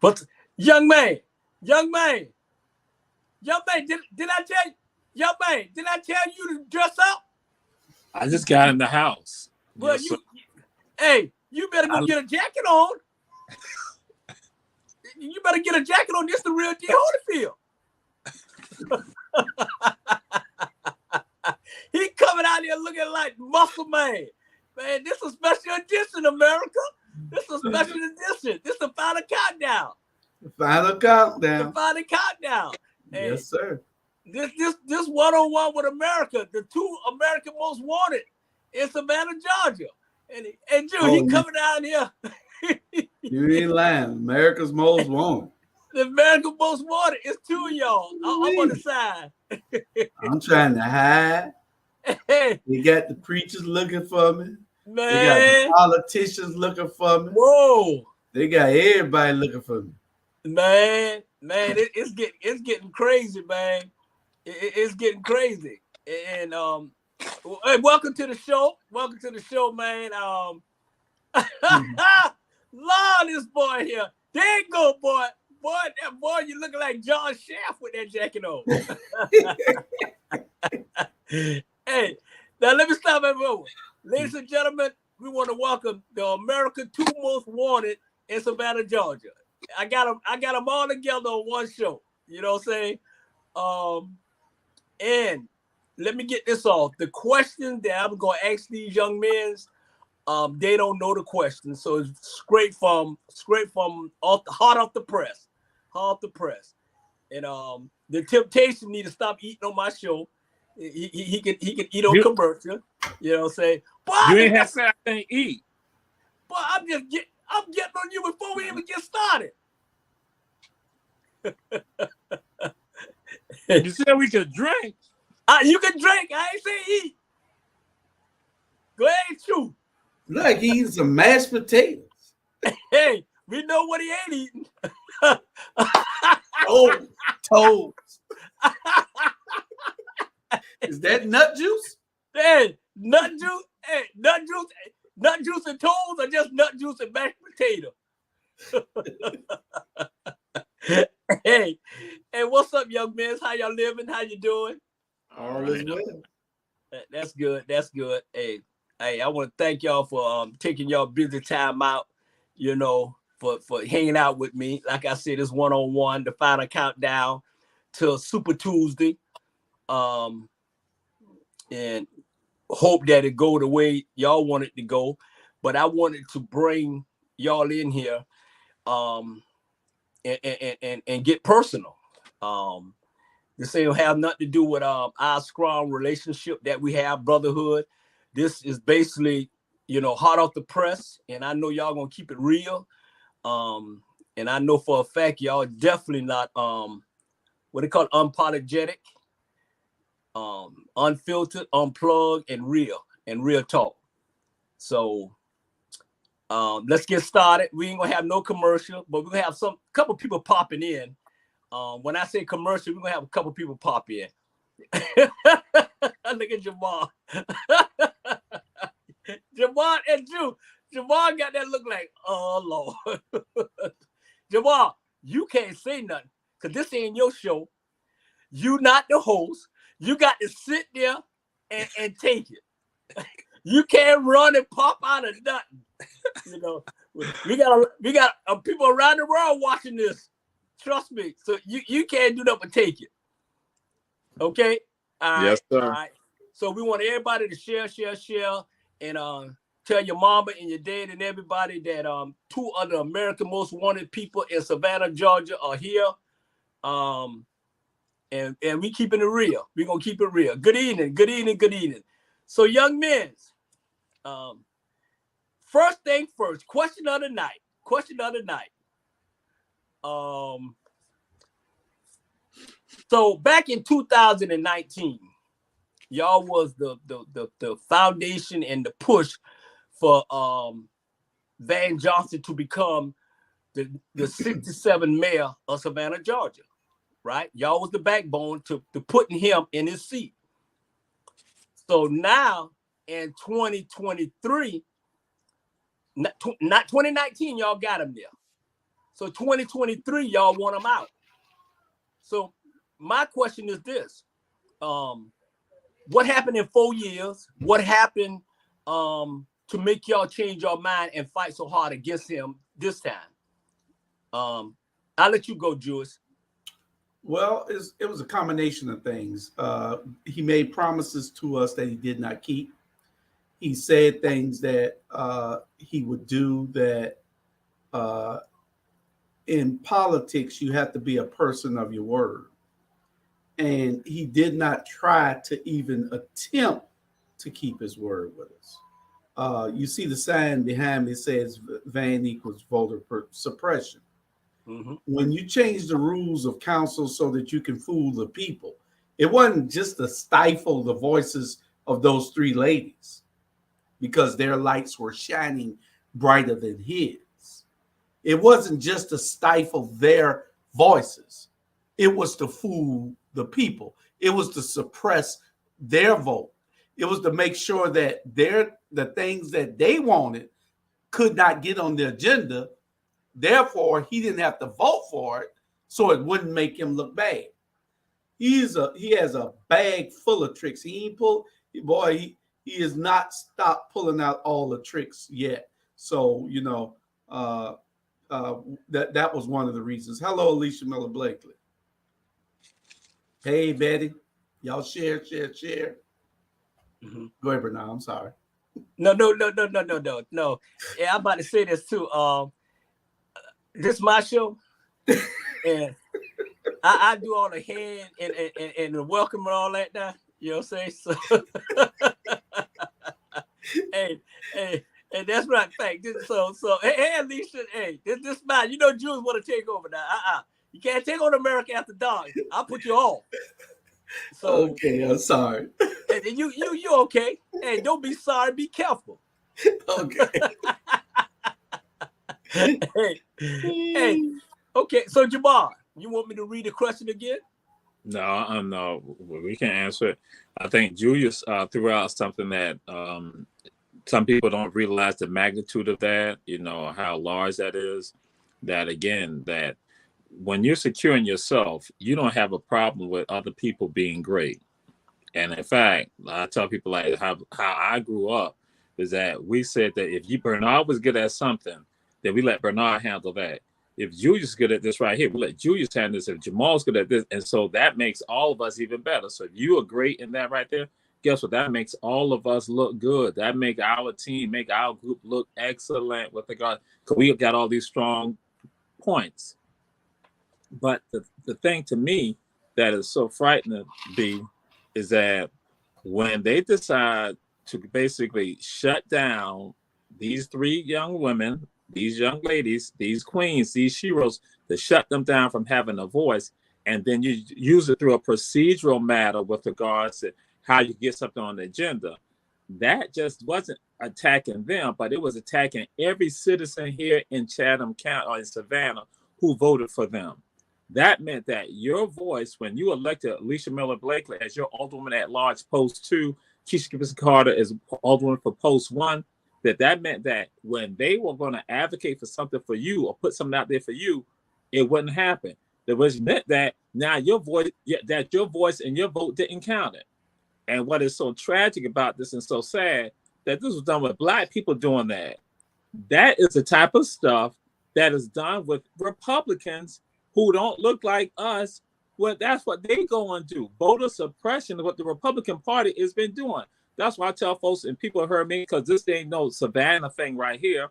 But young man, young man, did I tell you, young man, did I tell you to dress up? I just got in the house. Well, Yes, hey, you better go I- get a jacket on. You better get a jacket on. This the real deal Holyfield. He coming out here looking like Muscle Man. Man, this is a special edition, America. This is a special edition. This is the final countdown. Final countdown. The final countdown. Hey, Yes, sir. This one-on-one with America, the two American most wanted in Savannah, Georgia. And Drew, he coming down here. You ain't lying. America's most wanted. The American most wanted is two of y'all. I'm on the side. I'm trying to hide. They got the preachers looking for me. Man. They got the politicians looking for me. Whoa. They got everybody looking for me. Man, it's getting crazy, man. It's getting crazy. And hey, welcome to the show. Welcome to the show, man. Lord, this boy here. There you go, boy. That boy, you looking like John Shaft with that jacket on. Hey, now let me stop everyone. Ladies and gentlemen, we want to welcome the American two most wanted in Savannah, Georgia. I got them all together on one show. You know what I'm saying? And let me get this off. The question that I'm gonna ask these young men, they don't know the question, so it's straight from hot off the press. And the Temptation need to stop eating on my show. He can eat on commercial. You know what I'm saying? But you ain't have to say I can't eat. But I'm getting on you before we even get started. You said we could drink. You can drink. I ain't say eat. Go ahead, chew. Look, he eating some mashed potatoes. Hey, we know what he ain't eating. Toes. Is that nut juice? Hey, nut juice. Hey, nut juice and toes, or just nut juice and mashed potato. Hey, what's up, young men? How y'all living? How you doing? All is well. That's good. That's good. Hey, I want to thank y'all for taking y'all busy time out, you know, for hanging out with me. Like I said, it's one-on-one, the final countdown to Super Tuesday. And hope that it go the way y'all want it to go. But I wanted to bring y'all in here and get personal. This ain't have nothing to do with our strong relationship that we have, brotherhood. This is basically, you know, hot off the press, and I know y'all gonna keep it real. And I know for a fact y'all definitely not what they call unapologetic, unfiltered, unplugged, and real talk. So let's get started. We ain't gonna have no commercial, but we're gonna have couple people popping in. When I say commercial, we're gonna have a couple people pop in. Look at Jamal. Jamal and Drew. Jamal got that look like, oh Lord. Jamal, you can't say nothing because this ain't your show. You not the host. You got to sit there and take it. You can't run and pop out of nothing. You know, we got people around the world watching this. Trust me. So you can't do nothing but take it. Okay? All right. Yes, sir. All right. So we want everybody to share, and tell your mama and your dad and everybody that two of the American most wanted people in Savannah, Georgia are here. And we keeping it real. We're gonna keep it real. Good evening. So young men, first thing first, question of the night. So back in 2019, y'all was the foundation and the push for Van Johnson to become the 67 mayor of Savannah, Georgia. Right? Y'all was the backbone to putting him in his seat. So now in 2023, not 2019, y'all got him there. So 2023, y'all want him out. So my question is this. What happened in 4 years? What happened to make y'all change your mind and fight so hard against him this time? I'll let you go, Julius. Well, it was a combination of things. He made promises to us that he did not keep. He said things that he would do that in politics, you have to be a person of your word. And he did not try to even attempt to keep his word with us. You see the sign behind me says van equals voter suppression. Mm-hmm. When you change the rules of council so that you can fool the people, it wasn't just to stifle the voices of those three ladies because their lights were shining brighter than his. It wasn't just to stifle their voices. It was to fool the people. It was to suppress their vote. It was to make sure that the things that they wanted could not get on the agenda. Therefore, he didn't have to vote for it, so it wouldn't make him look bad. He has a bag full of tricks. He has not stopped pulling out all the tricks yet. So, that was one of the reasons. Hello, Alicia Miller Blakely. Hey, Betty. Y'all share. Mm-hmm. Go ahead, Bernard. I'm sorry. No. Yeah, I'm about to say this too. This is my show, and I do all the hand and the welcome and all that now. You know what I'm saying? So, hey, that's what I think. So, hey, Alicia, hey, this man, Jews want to take over now. You can't take on America after dark. I'll put you off. So, okay, I'm sorry. And you okay? Hey, don't be sorry. Be careful. Okay. hey, okay. So Jamal, you want me to read the question again? No, we can answer it. I think Julius threw out something that some people don't realize the magnitude of that. How large that is. That again, that when you're securing yourself, you don't have a problem with other people being great. And in fact, I tell people like how I grew up is that we said that if Bernard was good at something, then we let Bernard handle that. If Julius is good at this right here, we let Julius handle this. If Jamal's good at this, and so that makes all of us even better. So if you are great in that right there, guess what? That makes all of us look good. That make our team, make our group look excellent with regard, because we got all these strong points. But the thing to me that is so frightening, B, is that when they decide to basically shut down these three young women, these young ladies, these queens, these heroes, to shut them down from having a voice, and then you use it through a procedural matter with regards to how you get something on the agenda, that just wasn't attacking them, but it was attacking every citizen here in Chatham County or in Savannah who voted for them. That meant that your voice, when you elected Alicia Miller Blakely as your Alderwoman at Large, Post 2, Keisha Gibson Carter as Alderwoman for Post 1, that meant that when they were going to advocate for something for you or put something out there for you, it wouldn't happen. That was meant that now your voice and your vote didn't count it. And what is so tragic about this and so sad that this was done with Black people doing that. That is the type of stuff that is done with Republicans who don't look like us. Well, that's what they go and do. Voter suppression, what the Republican Party has been doing. That's why I tell folks, and people heard me, because this ain't no Savannah thing right here.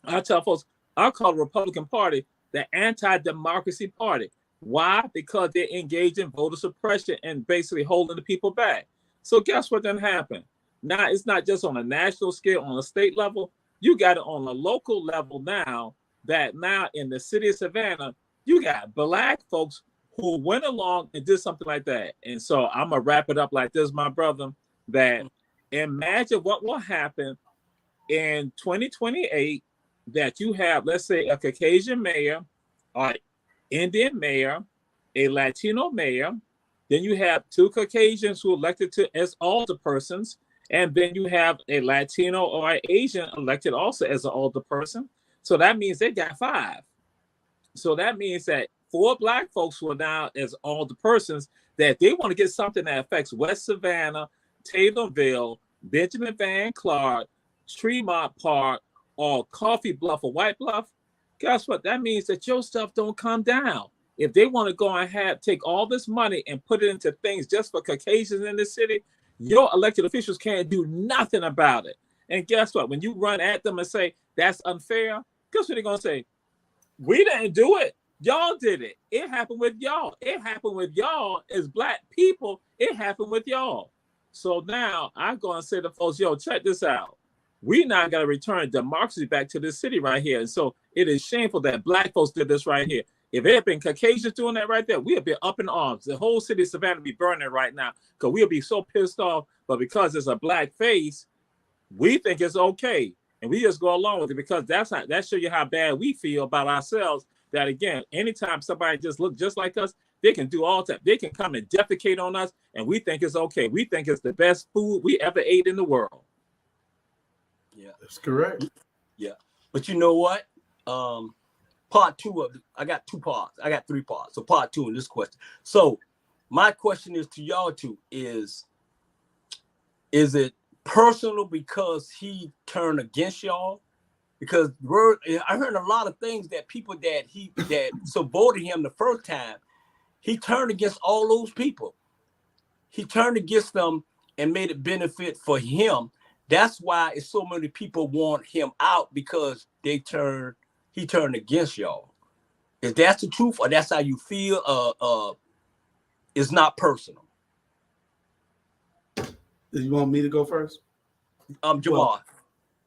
I tell folks, I call the Republican Party the anti-democracy party. Why? Because they're engaged in voter suppression and basically holding the people back. So guess what then happened? Now, it's not just on a national scale, on a state level. You got it on a local level now, that now in the city of Savannah, you got Black folks who went along and did something like that. And so I'm going to wrap it up like this, my brother, that imagine what will happen in 2028 that you have, let's say, a Caucasian mayor, or Indian mayor, a Latino mayor, then you have two Caucasians who elected as alderpersons, and then you have a Latino or an Asian elected also as an alderperson. So that means they got 5. So that means that 4 black folks who are now as all the persons that they want to get something that affects West Savannah, Taylorville, Benjamin Van Clark, Tremont Park, or Coffee Bluff or White Bluff. Guess what? That means that your stuff don't come down. If they want to go and take all this money and put it into things just for Caucasians in the city, your elected officials can't do nothing about it. And guess what? When you run at them and say that's unfair, guess what they're gonna say? We didn't do it. Y'all did it. It happened with y'all. It happened with y'all as black people. It happened with y'all. So now I'm gonna say to folks, yo, check this out. We now got to return democracy back to this city right here. And so it is shameful that black folks did this right here. If it had been Caucasians doing that right there, we would be up in arms. The whole city of Savannah would be burning right now because we'll be so pissed off. But because it's a black face, we think it's okay. And we just go along with it because that shows you how bad we feel about ourselves. That again, anytime somebody just look just like us, they can do all that. They can come and defecate on us, and we think it's okay. We think it's the best food we ever ate in the world. Yeah, that's correct. Yeah, but you know what? Part 2 of I got 2 parts. I got 3 parts. So part 2 in this question. So my question is to y'all two: is it personal because he turned against y'all? Because I heard a lot of things that people that supported him the first time, he turned against all those people. He turned against them and made it benefit for him. That's why it's so many people want him out, because he turned against y'all. If that's the truth, or that's how you feel, it's not personal. Do you want me to go first? Jamal. Well,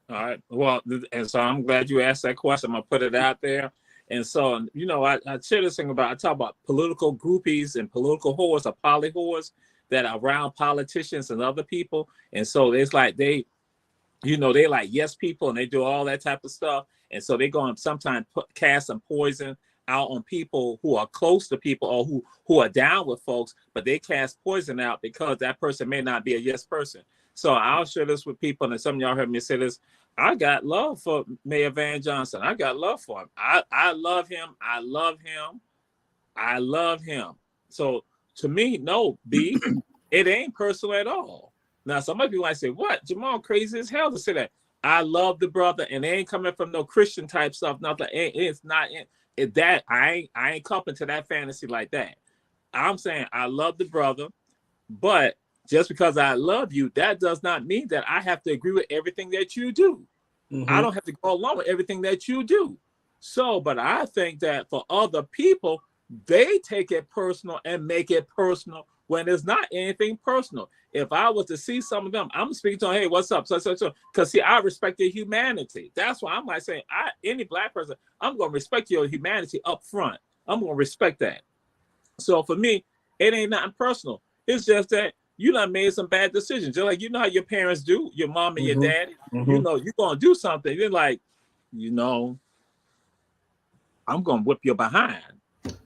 all right. Well, and so I'm glad you asked that question. I'm gonna put it out there. And so, I share this thing I talk about political groupies and political whores, or poly whores, that are around politicians and other people. And so it's like they like yes people, and they do all that type of stuff. And so they go and sometimes cast some poison out on people who are close to people, or who are down with folks, but they cast poison out because that person may not be a yes person. So I'll share this with people, and some of y'all heard me say this. I got love for Mayor Van Johnson. I got love for him. I love him. I love him. I love him. So to me, no, B, it ain't personal at all. Now, some of you might say, what? Jamal crazy as hell to say that. I love the brother, and they ain't coming from no Christian type stuff. Nothing. It's not that I ain't coming to that fantasy like that. I'm saying I love the brother, but just because I love you, that does not mean that I have to agree with everything that you do. Mm-hmm. I don't have to go along with everything that you do. So, but I think that for other people, they take it personal and make it personal when it's not anything personal. If I was to see some of them, I'm speaking to them, hey, what's up? So. Because see, I respect their humanity. That's why I'm like saying, any black person, I'm going to respect your humanity up front. I'm going to respect that. So for me, it ain't nothing personal. It's just that you done made some bad decisions. Just like how your parents do, your mom and your daddy. Mm-hmm. You're going to do something. You're like, I'm going to whip your behind.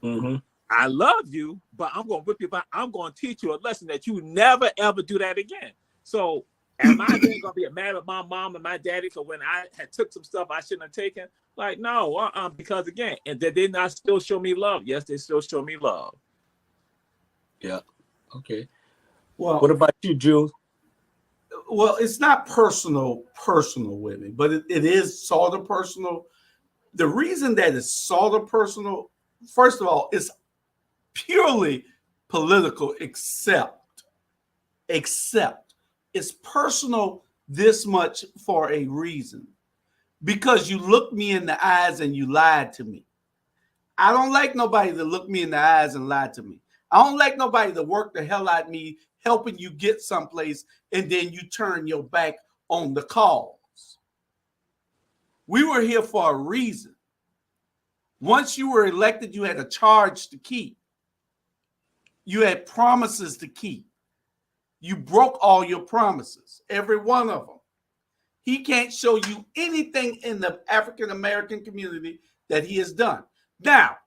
Mm-hmm. I love you, but I'm going to whip you behind. I'm going to teach you a lesson that you never, ever do that again. So am I then going to be mad at my mom and my daddy for when I had took some stuff I shouldn't have taken? Like, no, because again, and did they not still show me love? Yes, they still show me love. Yeah. Okay. Well, what about you, Jules? Well, it's not personal with me, but it is sort of personal. The reason that it's sort of personal, first of all, it's purely political, except it's personal this much for a reason. Because you looked me in the eyes and you lied to me. I don't like nobody to look me in the eyes and lie to me. I don't like nobody to work the hell out of me, helping you get someplace, and then you turn your back on the cause. We were here for a reason. Once you were elected, you had a charge to keep. You had promises to keep. You broke all your promises, every one of them. He can't show you anything in the African American community that he has done. Now,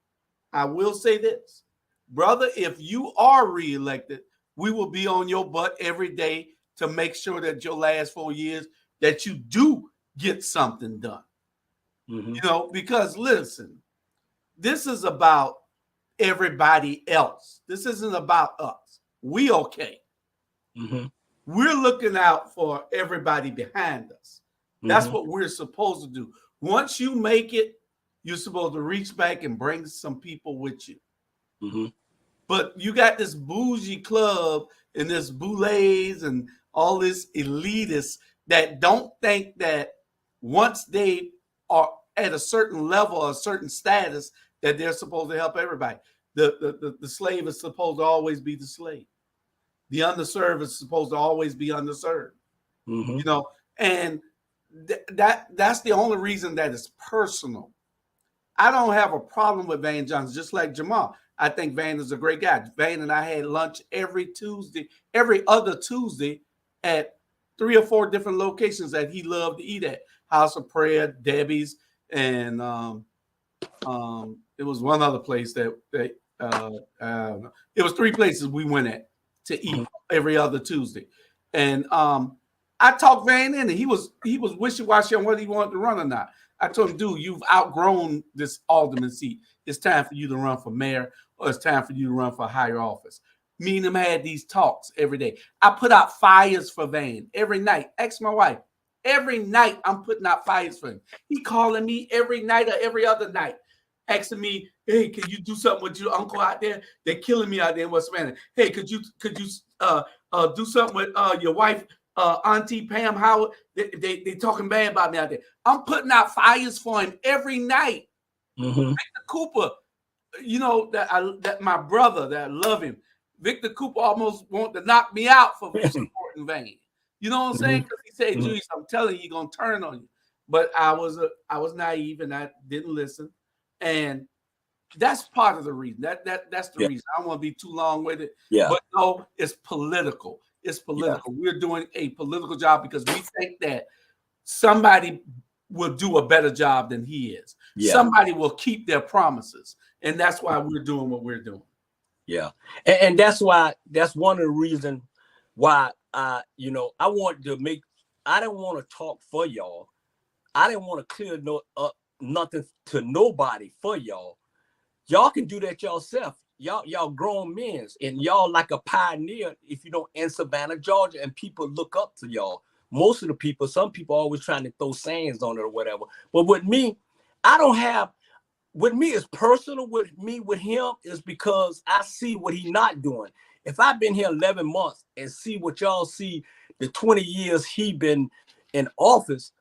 I will say this, brother, if you are reelected, we will be on your butt every day to make sure that your last 4 years that you do get something done. Mm-hmm. Because listen, this is about everybody else. This isn't about us. We okay. Mm-hmm. We're looking out for everybody behind us. That's what we're supposed to do. Once you make it, you're supposed to reach back and bring some people with you. Mm-hmm. But you got this bougie club and this boulets and all this elitists that don't think that once they are at a certain level or a certain status that they're supposed to help everybody. The slave is supposed to always be the slave. The underserved is supposed to always be underserved. Mm-hmm. You know, and that's the only reason that it's personal. I don't have a problem with Van Johnson, just like Jamal. I think Van is a great guy. Van and I had lunch every other Tuesday at 3 or 4 different locations that he loved to eat at. House of Prayer, Debbie's, and it was one other place that it was 3 places we went at to eat every other Tuesday. And I talked Van in, and he was wishy-washy on whether he wanted to run or not. I told him, dude, you've outgrown this alderman seat. It's time for you to run for mayor, or it's time for you to run for a higher office. Me and him had these talks every day. I put out fires for Van every night. Ask my wife. Every night I'm putting out fires for him. He calling me every night or every other night, asking me, hey, can you do something with your uncle out there? They're killing me out there in West Savannah. Hey, could you do something with your wife, Auntie Pam Howard? They talking bad about me out there. I'm putting out fires for him every night. Mm-hmm. Victor Cooper, you know that my brother that I love him. Victor Cooper almost wanted to knock me out for supporting Van. You know what I'm saying? Because he said, Julius, I'm telling you, he's gonna turn on you. But I was naive and I didn't listen. And that's part of the reason. That's the reason. I don't want to be too long with it. Yeah. But no, it's political. It's political. We're doing a political job because we think that somebody will do a better job than he is. Yeah. Somebody will keep their promises. And that's why we're doing what we're doing. Yeah. And that's one of the reasons why I didn't want to talk for y'all. I didn't want to clear nothing to nobody for y'all. Y'all can do that yourself. Y'all grown men, and y'all like a pioneer if you don't in Savannah, Georgia, and people look up to y'all. Most of the people, some people always trying to throw sayings on it or whatever. But with me, with me, it's personal. With him is because I see what he's not doing. If I've been here 11 months and see what y'all see, the 20 years he been in office,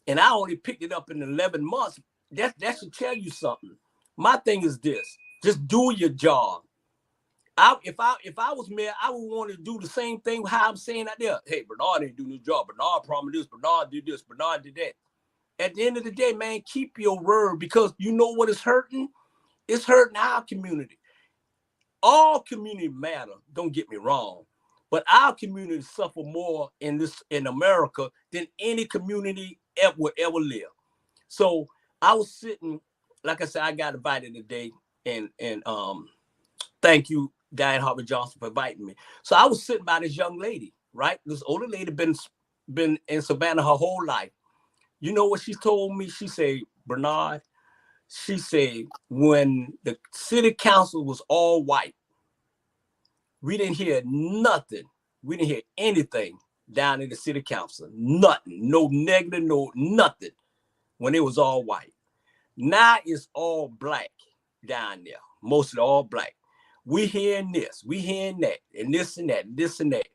and I only picked it up in 11 months, that should tell you something. My thing is this: just do your job. If I was mayor, I would want to do the same thing how I'm saying out there. Hey, Bernard ain't doing his job. Bernard promised this. Bernard did this. Bernard did that. At the end of the day, man, keep your word, because you know what is hurting? It's hurting our community. All community matter, don't get me wrong, but our community suffer more in America than any community would ever live. So I was sitting, like I said, I got invited today, and thank you, Diane Harvey Johnson, for inviting me. So I was sitting by this young lady, right? This older lady been in Savannah her whole life. You know what she told me? She said, Bernard, she said, when the city council was all white, we didn't hear nothing. We didn't hear anything down in the city council. Nothing. No negative, no nothing when it was all white. Now it's all black down there. Mostly all black. We hearing this, we hearing that, and this and that, and this and that.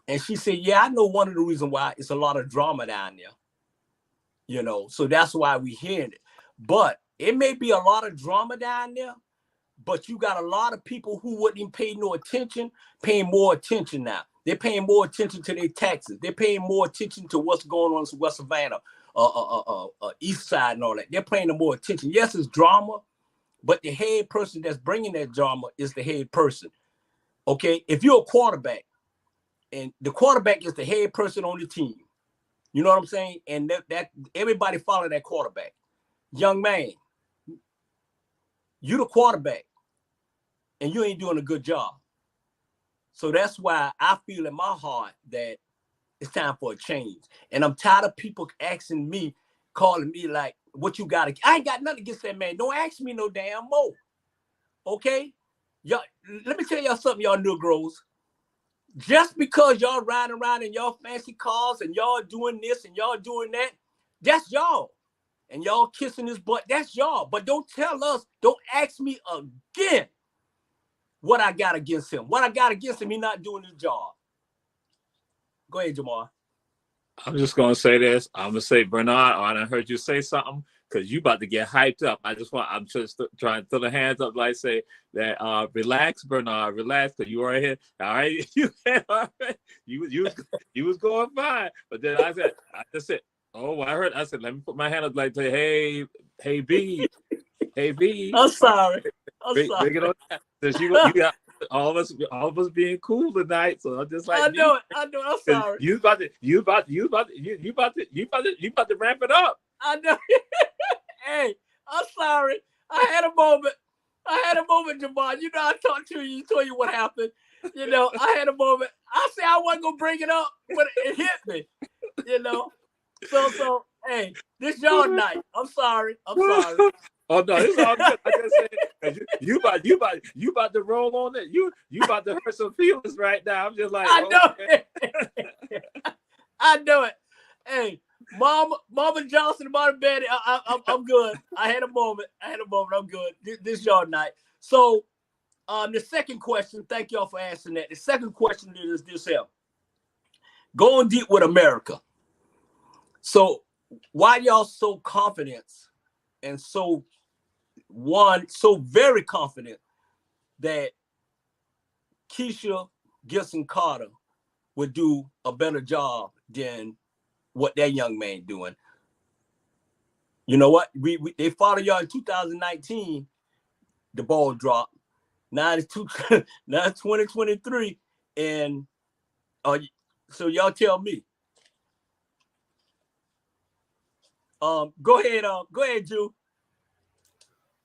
And she said, yeah, I know one of the reasons why it's a lot of drama down there. You know, so that's why we hearing it. But it may be a lot of drama down there, but you got a lot of people who wouldn't even pay no attention, paying more attention now. They're paying more attention to their taxes. They're paying more attention to what's going on in West Savannah, East Side and all that. They're paying more attention. Yes, it's drama, but the head person that's bringing that drama is the head person. Okay, if you're a quarterback, and the quarterback is the head person on the team, you know what I'm saying? And that everybody follow that quarterback. Young man, you the quarterback, and you ain't doing a good job. So that's why I feel in my heart that it's time for a change. And I'm tired of people asking me, calling me like, what you got. I ain't got nothing against that man. Don't ask me no damn more. Okay? Y'all, let me tell y'all something, y'all Negroes. Just because y'all riding around in y'all fancy cars and y'all doing this and y'all doing that, that's y'all. And y'all kissing his butt, that's y'all. But don't tell us, don't ask me again what I got against him. What I got against him, he not doing his job. Go ahead, Jamal. I'm just gonna say this. I'm gonna say, Bernard, I done heard you say something because you about to get hyped up. I'm just trying to throw the hands up, like say that. Relax, Bernard, relax, because you are here. All right, you was going fine, but then I just said, oh, I said, let me put my hand up, like say, hey, B, hey, B. I'm sorry. Bring it on. Since you got all of us being cool tonight, so I'm just like, I know it. I'm sorry. You about to ramp it up. I know. Hey, I'm sorry. I had a moment, Jamal. You know, I talked to you, told you what happened. You know, I had a moment. I said I wasn't gonna bring it up, but it hit me. You know, so hey, this y'all night. I'm sorry. Oh no, it's all good. I just said you about to roll on it. You about to hurt some feelings right now. I'm just like, I know okay. it. I know it. Hey, Mama Johnson, Mama Betty, I'm good. I had a moment. I'm good. This y'all night. So, the second question. Thank y'all for asking that. The second question is this here. Going deep with America. So, why y'all so confident and so very confident that Keisha Gibson Carter would do a better job than what that young man doing? You know what? They followed y'all in 2019. The ball dropped. Now it's 2023, and so y'all tell me. Go ahead, Drew.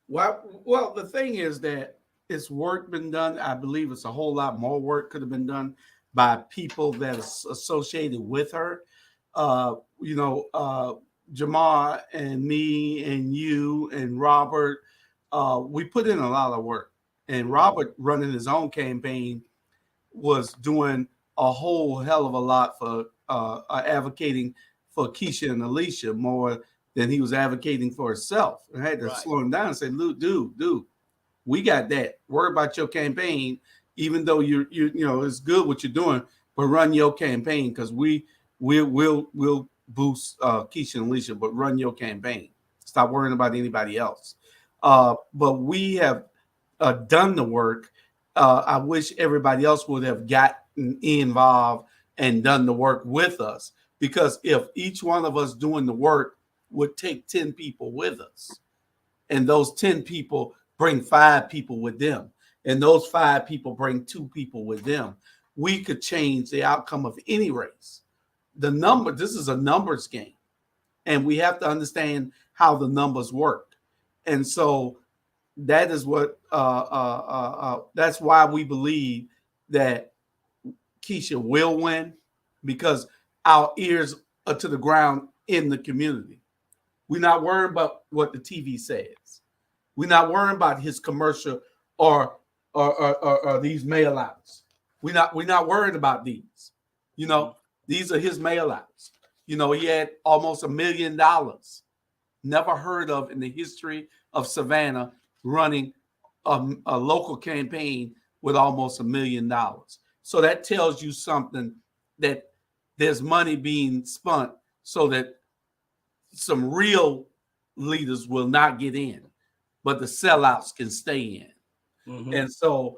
Well, the thing is that it's work been done. I believe it's a whole lot more work could have been done by people that are associated with her. Jamal and me and you and Robert, we put in a lot of work. And Robert running his own campaign was doing a whole hell of a lot for advocating for Keisha and Alicia more than he was advocating for himself. I had to slow him down and say, dude, we got that. Worry about your campaign, even though you it's good what you're doing, but run your campaign because we'll boost Keisha and Alicia, but run your campaign. Stop worrying about anybody else. But we have done the work. I wish everybody else would have gotten involved and done the work with us, because if each one of us doing the work would take 10 people with us, and those 10 people bring 5 people with them, and those 5 people bring 2 people with them, we could change the outcome of any race. This is a numbers game, and we have to understand how the numbers work. And so that is what that's why we believe that Keisha will win, because our ears are to the ground in the community. We're not worried about what the TV says. We're not worried about his commercial or these mail outs. We're not worried about these. These are his mail outs. He had almost $1 million, never heard of in the history of Savannah, running a local campaign with almost $1 million. So that tells you something, that there's money being spent so that some real leaders will not get in, but the sellouts can stay in. Mm-hmm. And so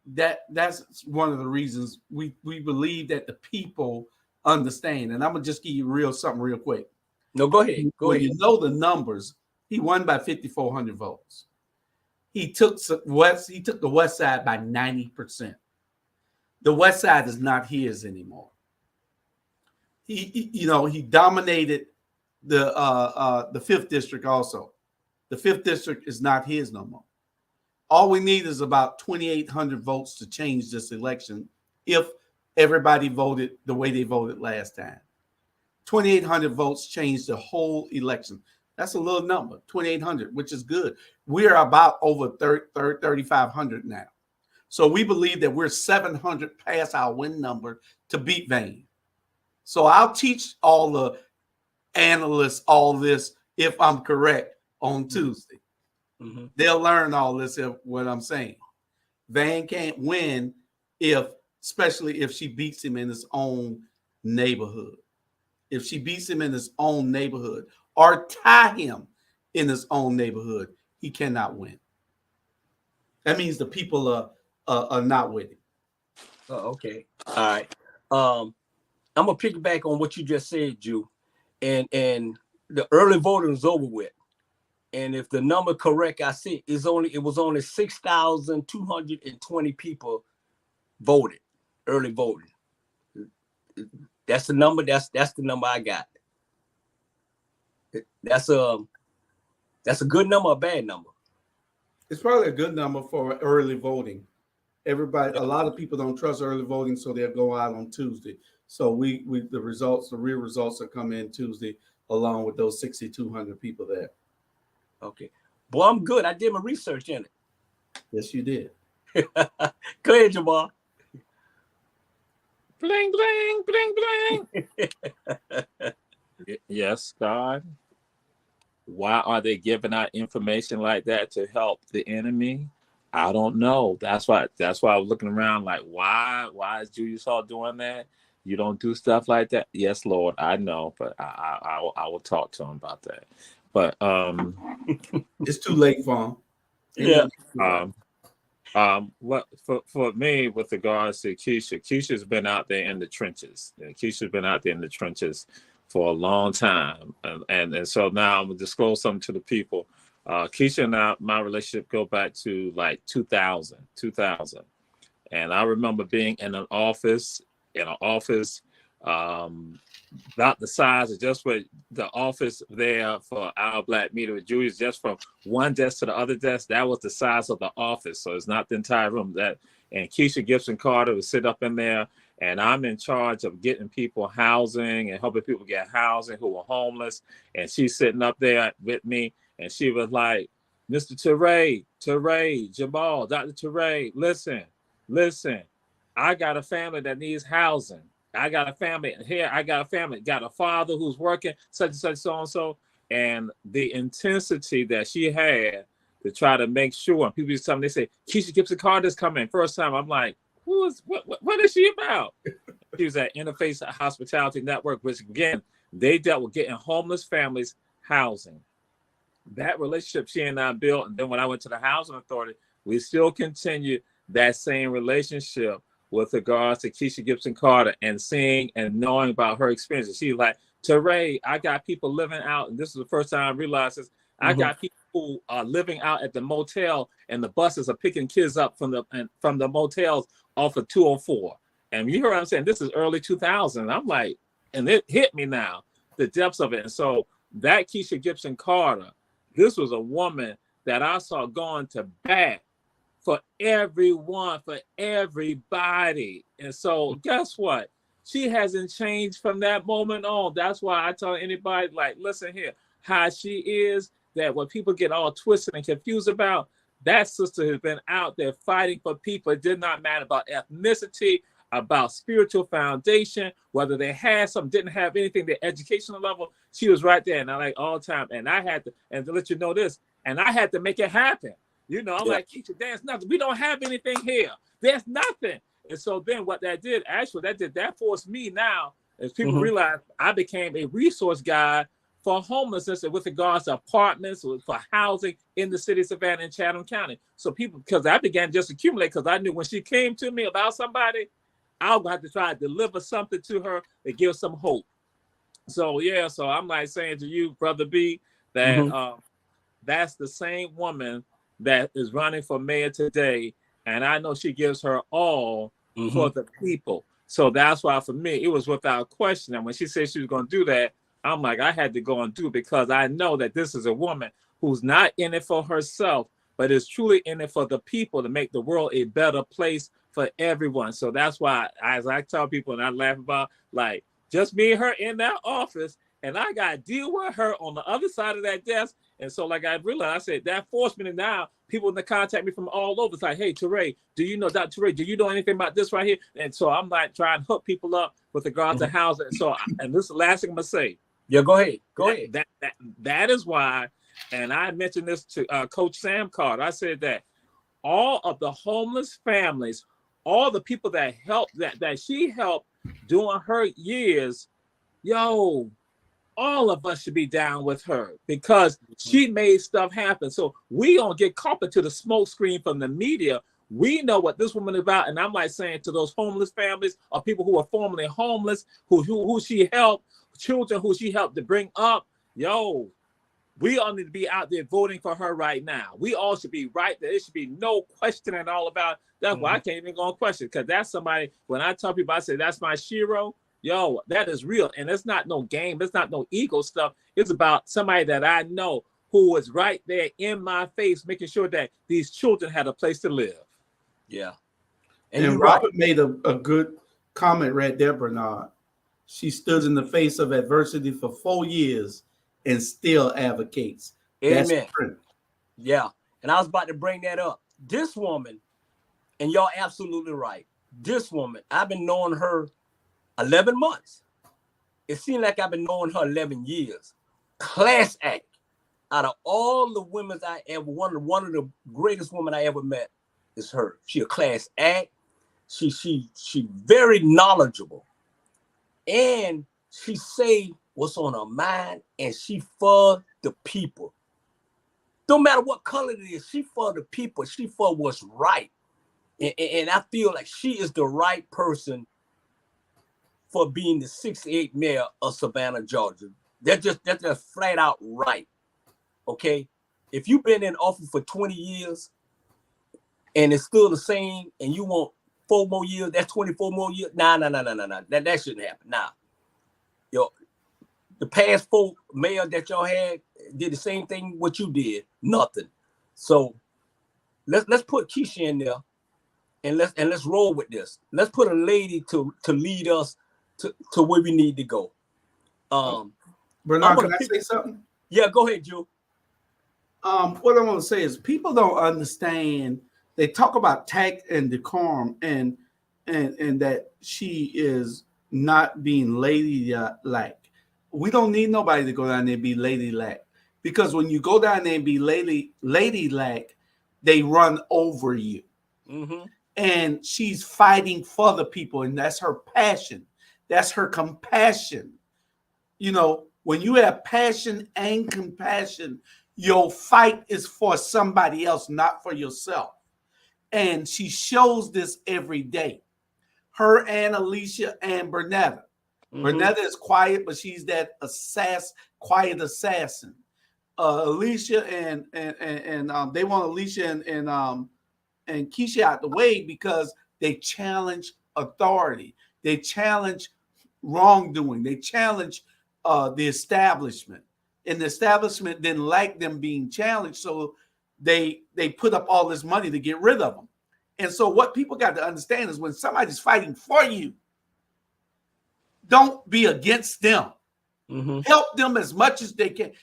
that's one of the reasons we believe that the people understand. And I'm gonna just give you something real quick. No, go ahead. When you know the numbers, he won by 5,400 votes. He took the West Side by 90%. The West Side is not his anymore. He dominated the 5th district also. The 5th district is not his no more. All we need is about 2,800 votes to change this election if everybody voted the way they voted last time. 2,800 votes changed the whole election. That's a little number, 2,800, which is good. We're about over 3,500 now. So we believe that we're 700 past our win number to beat Vane. So I'll teach all the analysts all this if I'm correct on Tuesday. Mm-hmm. They'll learn all this if what I'm saying. Vane can't win especially if she beats him in his own neighborhood. If she beats him in his own neighborhood or tie him in his own neighborhood, he cannot win. That means the people are not with him. Oh, okay. All right. I'm gonna piggyback on what you just said, Jew. And the early voting is over with. And if the number correct, I see it was only 6,220 people voted, early voting. That's the number. That's the number I got. That's a good number, a bad number. It's probably a good number for early voting. A lot of people don't trust early voting, so they'll go out on Tuesday. So the real results will come in Tuesday, along with those 6,200 people there. Okay. Boy, I'm good. I did my research in it. Yes, you did. Go ahead, Jamal. Bling, bling, bling, bling. Yes, God. Why are they giving out information like that to help the enemy? I don't know. That's why I was looking around like, why is Julius Hall doing that? You don't do stuff like that. Yes, Lord, I know, but I will talk to him about that. But it's too late for him. Yeah. What for me with regards to Keisha's been out there in the trenches. Keisha's been out there in the trenches for a long time, and so now I'm gonna disclose something to the people. Keisha and my relationship go back to like 2000, and I remember being in an office about the size of just what the office there for our Black Media with Julius, just from one desk to the other desk, that was the size of the office. So it's not the entire room. And Keisha Gibson Carter would sit up in there, and I'm in charge of getting people housing and helping people get housing who were homeless. And she's sitting up there with me, and she was like, Mr. Teray, Jamal, Dr. Teray, listen, I got a family that needs housing. I got a family here. Got a father who's working, such and such, so and so. And the intensity that she had to try to make sure, and people used to tell me, they say, Keisha Gibson Carter's coming. First time, I'm like, what is she about? She was at Interface Hospitality Network, which again, they dealt with getting homeless families housing. That relationship she and I built, and then when I went to the Housing Authority, we still continued that same relationship with regards to Keisha Gibson Carter and seeing and knowing about her experiences. She's like, Teray, I got people living out, and this is the first time I realized this. I got people who are living out at the motel, and the buses are picking kids up from the motels off of 204. And you hear what I'm saying? This is early 2000. I'm like, and it hit me now, the depths of it. And so that Keisha Gibson Carter, this was a woman that I saw going to bat for everyone, for everybody. And so guess what? She hasn't changed from that moment on. That's why I tell anybody, like, listen here, how she is, that when people get all twisted and confused about, that sister has been out there fighting for people. It did not matter about ethnicity, about spiritual foundation, whether they had some, didn't have anything, their educational level. She was right there, and I like all the time. And I had to, and to let you know this, and I had to make it happen. You know, I'm like, Keisha, there's nothing. We don't have anything here. There's nothing. And so then what that did, that forced me now, as people realize, I became a resource guy for homelessness with regards to apartments, for housing in the city of Savannah and Chatham County. So people, because I began just accumulate, because I knew when she came to me about somebody, I would have to try to deliver something to her to give some hope. So yeah, so I'm like saying to you, Brother B, that that's the same woman that is running for mayor today, and I know she gives her all for the people. So that's why for me, it was without question. And when she said she was going to do that, I'm like, I had to go and do it, because I know that this is a woman who's not in it for herself, but is truly in it for the people, to make the world a better place for everyone. So that's why, as I tell people, and I laugh about, like, just me and her in that office, and I got to deal with her on the other side of that desk. And so, like I realized, I said that forced me to now people to contact me from all over. It's like, hey, Teray, do you know Dr. Teray? Do you know anything about this right here? And so I'm like trying to hook people up with regards to housing. So, and this is the last thing I'm gonna say. Yeah, go ahead. Go ahead. That is why, and I mentioned this to Coach Sam Carter. I said that all of the homeless families, all the people that helped that she helped during her years, yo, all of us should be down with her because she made stuff happen. So we don't get caught into the smoke screen from the media. We know what this woman is about. And I'm like saying to those homeless families or people who are formerly homeless, who she helped, children who she helped to bring up, yo, we all need to be out there voting for her right now. We all should be right there. There should be no question at all about that. Why I can't even go on question, because that's somebody, when I tell people, I say, that's my Shiro. Yo, that is real. And it's not no game. It's not no ego stuff. It's about somebody that I know who was right there in my face, making sure that these children had a place to live. Yeah. And Robert made a good comment right there, Bernard. She stood in the face of adversity for 4 years and still advocates. Amen. Yeah. And I was about to bring that up. This woman, and y'all absolutely right. This woman, I've been knowing her 11 months. It seemed like I've been knowing her 11 years. Class act. Out of all the women I ever, one of the greatest women I ever met is her. She a class act. She very knowledgeable. And she say what's on her mind, and she for the people. Don't matter what color it is, she for the people. She for what's right. And I feel like she is the right person for being the 68th mayor of Savannah, Georgia. That's just flat out right. Okay? If you've been in office for 20 years and it's still the same and you want 4 more years, that's 24 more years. Nah. That shouldn't happen. Nah. Yo, the past 4 mayors that y'all had did the same thing what you did. Nothing. So let's put Keisha in there and let's roll with this. Let's put a lady to lead us to where we need to go. Bernard, can I say something? Yeah, go ahead, Joe. What I want to say is people don't understand. They talk about tact and decorum and that she is not being ladylike. We don't need nobody to go down there and be ladylike, because when you go down there and be ladylike, they run over you. Mm-hmm. And she's fighting for the people, and that's her passion. That's her compassion. You know, when you have passion and compassion, your fight is for somebody else, not for yourself. And she shows this every day. Her and Alicia and Bernetta. Mm-hmm. Bernetta is quiet, but she's that quiet assassin. Alicia and they want Alicia and Keisha out the way because they challenge authority. They challenge wrongdoing. They challenge the establishment. And the establishment didn't like them being challenged, so they put up all this money to get rid of them. And so what people got to understand is when somebody's fighting for you, don't be against them. Mm-hmm. Help them as much as they can.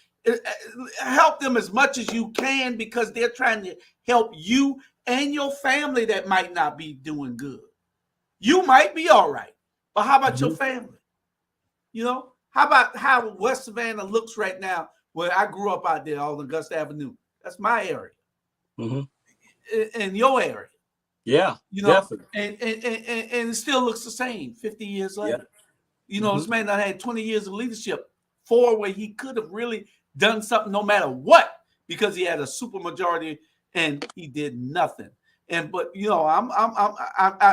Help them as much as you can, because they're trying to help you and your family that might not be doing good. You might be all right, but how about your family? You know, how about how West Savannah looks right now, where I grew up out there on Augusta Avenue? That's my area. Mm-hmm. In your area. Yeah, you know, definitely. And it still looks the same 50 years later. Yeah. You know, this man that had 20 years of leadership, 4 where he could have really done something no matter what, because he had a super majority and he did nothing. But you know,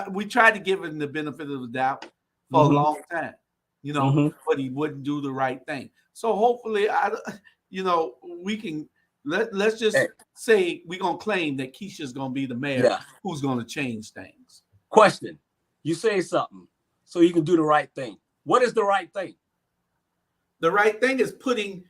we tried to give him the benefit of the doubt for a long time, you know, but he wouldn't do the right thing. So hopefully, we can let's just say we're gonna claim that Keisha's gonna be the mayor who's gonna change things. Question: you say something so you can do the right thing. What is the right thing? The right thing is putting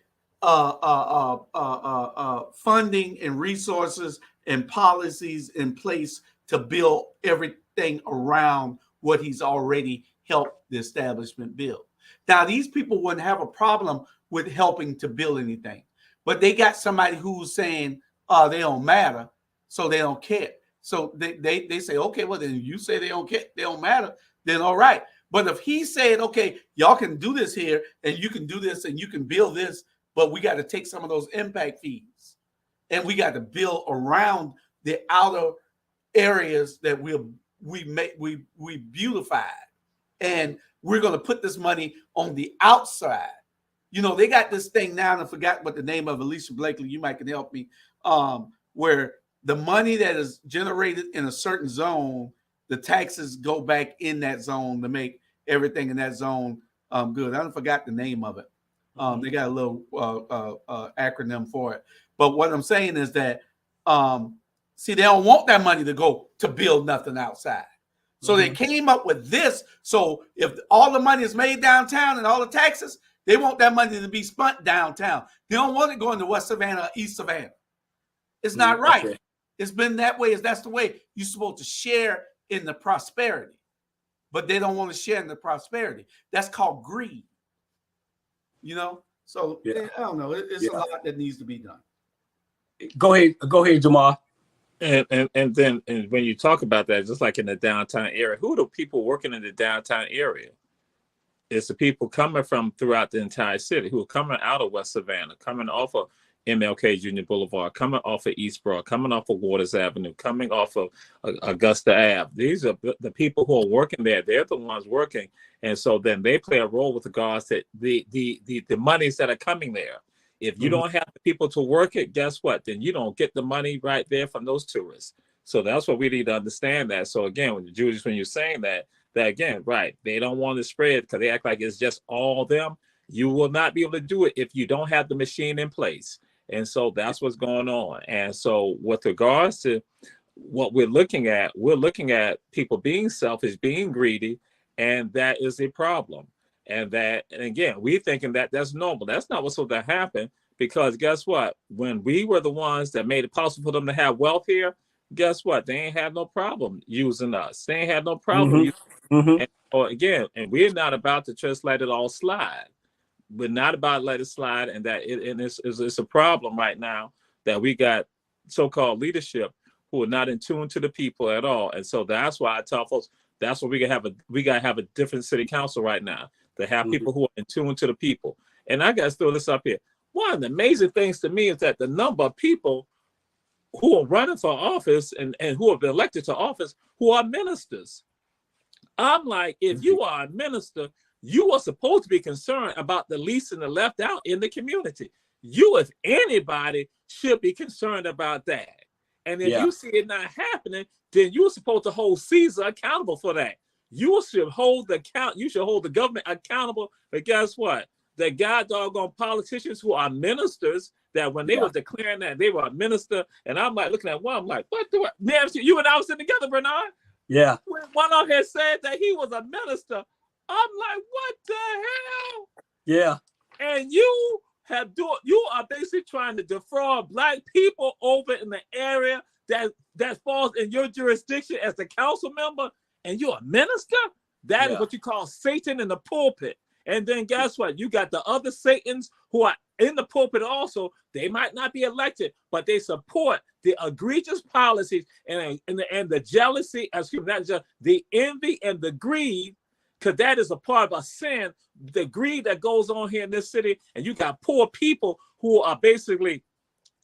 funding and resources and policies in place to build everything around what he's already helped the establishment build. Now, these people wouldn't have a problem with helping to build anything, but they got somebody who's saying, they don't matter, so they don't care. So they say, okay, well, then you say they don't care, they don't matter, then all right. But if he said, okay, y'all can do this here, and you can do this, and you can build this, but we got to take some of those impact fees, and we got to build around the outer areas that we beautified, and we're going to put this money on the outside. You know, they got this thing now, and I forgot what the name of. Alicia Blakely, you might can help me, where the money that is generated in a certain zone, the taxes go back in that zone to make everything in that zone good. I forgot the name of it. They got a little acronym for it. But what I'm saying is that, see, they don't want that money to go to build nothing outside. So they came up with this. So if all the money is made downtown and all the taxes, they want that money to be spent downtown. They don't want it going to West Savannah or East Savannah. It's not right. Okay. It's been that way. That's the way you're supposed to share in the prosperity. But they don't want to share in the prosperity. That's called greed. You know? So I don't know. It's a lot that needs to be done. Go ahead, Jamal. And then when you talk about that, just like in the downtown area, who are the people working in the downtown area? It's the people coming from throughout the entire city who are coming out of West Savannah, coming off of MLK Junior Boulevard, coming off of East Broad, coming off of Waters Avenue, coming off of Augusta Ave. These are the people who are working there. They're the ones working. And so then they play a role with regards to the monies that are coming there. If you don't have the people to work it, guess what? Then you don't get the money right there from those tourists. So that's what we need to understand that. So again, when you're saying that again, right, they don't want to spread because they act like it's just all them. You will not be able to do it if you don't have the machine in place. And so that's what's going on. And so with regards to what we're looking at people being selfish, being greedy, and that is a problem. And again, we're thinking that that's normal. That's not what's supposed to happen, because guess what? When we were the ones that made it possible for them to have wealth here, guess what? They ain't had no problem using us. They ain't had no problem. And and we're not about to just let it all slide. We're not about to let it slide, and it's a problem right now that we got so-called leadership who are not in tune to the people at all. And so that's why I tell folks, that's what we gotta have a different city council right now, to have people who are in tune to the people. And I gotta throw this up here. One of the amazing things to me is that the number of people who are running for office and who have been elected to office who are ministers. I'm like, if you are a minister, you are supposed to be concerned about the least and the left out in the community. You, if anybody, should be concerned about that. And if you see it not happening, then you're supposed to hold Caesar accountable for that. You should hold the government accountable. But guess what? The god doggone politicians who are ministers, that when they were declaring that they were a minister, and I'm like looking at one, I'm like, what do I, man, you and I was sitting together, Bernard. Yeah. When one of them had said that he was a minister, I'm like, what the hell? Yeah. And you are basically trying to defraud Black people over in the area that falls in your jurisdiction as the council member, and you're a minister? That is what you call Satan in the pulpit. And then guess what? You got the other Satans who are in the pulpit also. They might not be elected, but they support the egregious policies and the jealousy, the envy and the greed, because that is a part of a sin, the greed that goes on here in this city. And you got poor people who are basically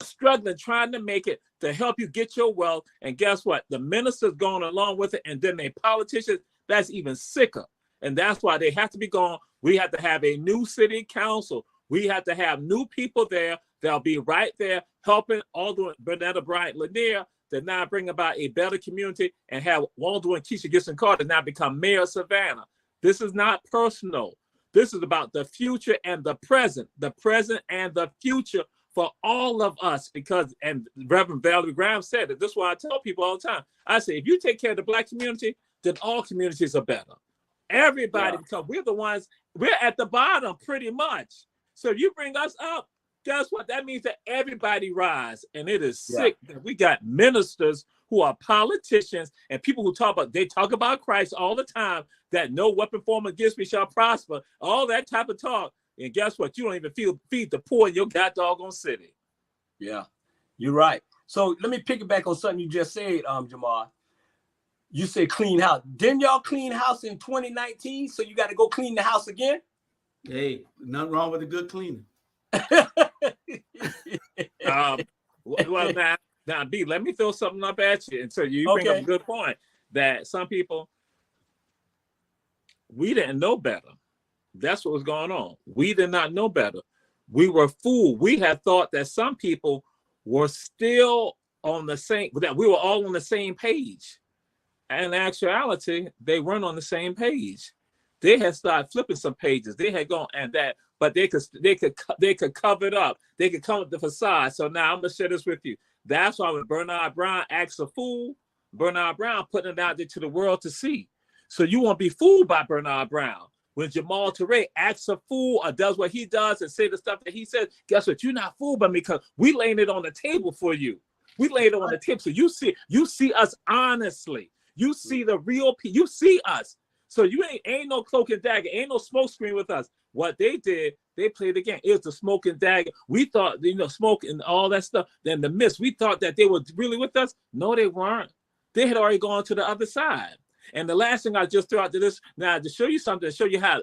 struggling, trying to make it to help you get your wealth. And guess what? The ministers going along with it, and then they politicians, that's even sicker. And that's why they have to be gone. We have to have a new city council. We have to have new people there. They'll be right there helping Alderman Bernetta Bryant Lanier to now bring about a better community, and have Alderman Keisha Gibson Carter now become mayor of Savannah. This is not personal. This is about the future and the present and the future for all of us. Because, and Reverend Valerie Graham said that, this is why I tell people all the time. I say, if you take care of the Black community, then all communities are better. Everybody, because we're the ones, we're at the bottom pretty much. So if you bring us up, guess what? That means that everybody rise. And it is sick that we got ministers who are politicians and people who they talk about Christ all the time, that no weapon formed against me shall prosper, all that type of talk. And guess what? You don't even feed the poor in your doggone city. Yeah, you're right. So let me piggyback on something you just said, Jamal. You said clean house. Didn't y'all clean house in 2019? So you got to go clean the house again? Hey, nothing wrong with a good cleaning. Well, now, B, let me throw something up at you. And so you bring up a good point that some people, we didn't know better. That's what was going on. We did not know better. We were fooled. We had thought that some people were still on the same, that we were all on the same page. And in actuality, they weren't on the same page. They had started flipping some pages. They had gone and that, but they could cover it up. They could come with the facade. So now I'm gonna share this with you. That's why when Bernard Brown acts a fool, Bernard Brown putting it out there to the world to see. So you won't be fooled by Bernard Brown. When Jamal Touré acts a fool or does what he does and say the stuff that he says, guess what? You're not fooled by me because we laying it on the table for you. We laid it on the table. So you see us honestly. You see the real people. You see us. So you ain't no cloak and dagger. Ain't no smoke screen with us. What they did, they played the game. It was the smoke and dagger. We thought, smoke and all that stuff. Then the mist. We thought that they were really with us. No, they weren't. They had already gone to the other side. And the last thing I just threw out to this now to show you something, to show you how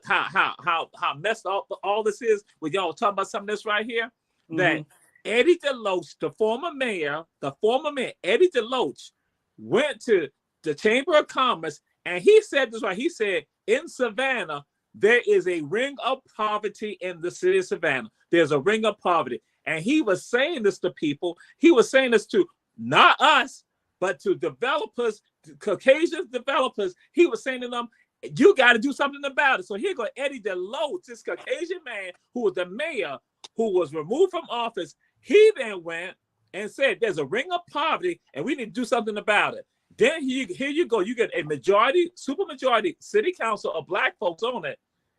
messed up all this is. When y'all talking about something that's right here, that Eddie DeLoach, the former mayor, Eddie DeLoach, went to the Chamber of Commerce and he said this right. He said in Savannah there is a ring of poverty in the city of Savannah. There's a ring of poverty, and he was saying this to people. He was saying this to not us, but to developers, Caucasian developers. He was saying to them, you got to do something about it. So here go Eddie DeLoach, this Caucasian man who was the mayor, who was removed from office. He then went and said, there's a ring of poverty and we need to do something about it. Then here you go. You get a majority, super majority city council of black folks on it,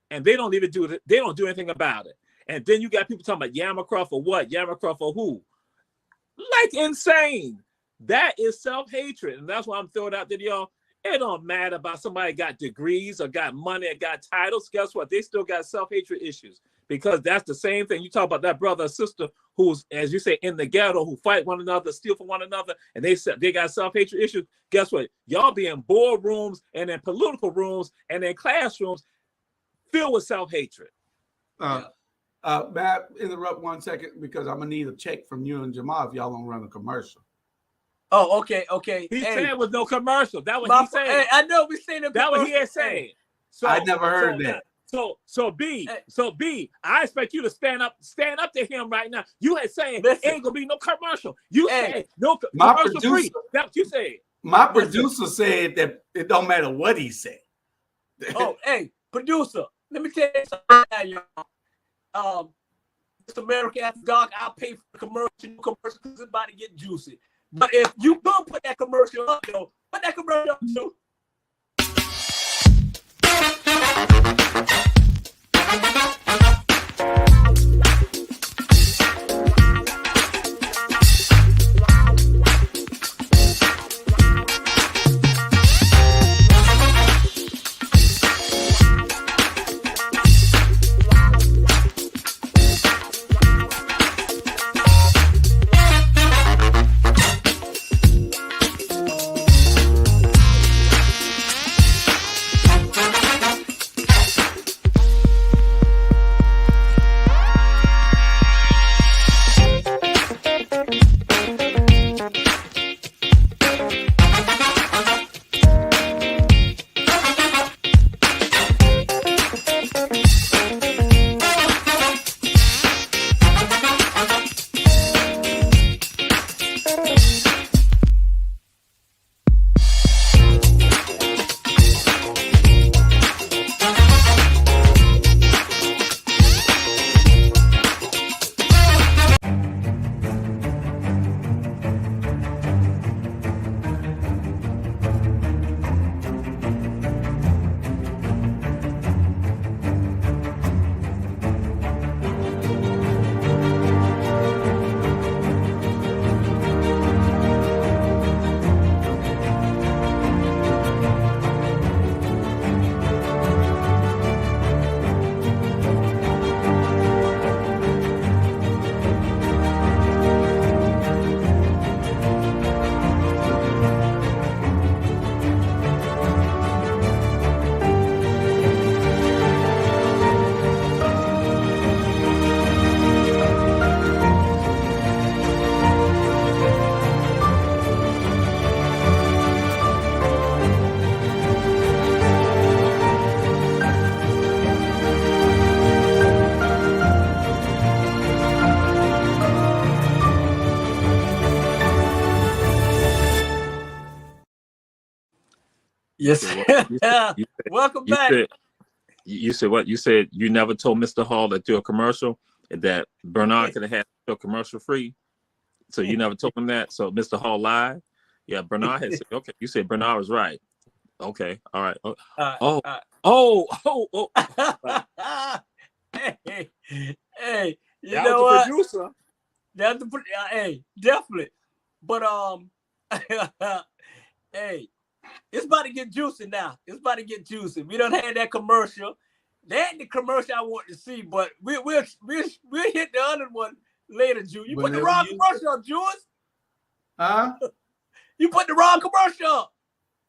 and they don't even do it. They don't do anything about it. And then you got people talking about Yamacraft for what? Yamacraft for who? Like insane. That is self-hatred. And that's why I'm throwing out there, y'all. It don't matter about somebody got degrees or got money or got titles. Guess what? They still got self-hatred issues, because that's the same thing. You talk about that brother or sister who's, as you say, in the ghetto, who fight one another, steal from one another, and they got self-hatred issues. Guess what? Y'all be in boardrooms and in political rooms and in classrooms filled with self-hatred. May I interrupt 1 second, because I'm gonna need a check from you and Jamal if y'all don't run a commercial. Oh, okay. He said it was no commercial. That was he said. Hey, I know we seen it. That what he had said. So I never heard that. So B, I expect you to stand up to him right now. You had saying ain't gonna be no commercial. You said no commercial free. That's what you said. My producer said that it don't matter what he said. Oh, hey, producer, let me tell you something, y'all. This American After Dark, I'll pay for the commercial because it's about to get juicy. But if you gonna put that commercial up, though, put that commercial up too. Yes. Welcome back. You said what? You said you never told Mr. Hall that you're a commercial and that Bernard could have had your commercial free. So you never told him that. So Mr. Hall lied. Yeah, Bernard had said, okay. You said Bernard was right. Okay. All right. Hey, you that know was the what? producer. That's the hey, definitely. But hey, it's about to get juicy now. It's about to get juicy. We don't have that commercial. That the commercial I want to see, but we'll hit the other one later, Jules. You put the wrong commercial up, Jules. Huh? You put the wrong commercial up.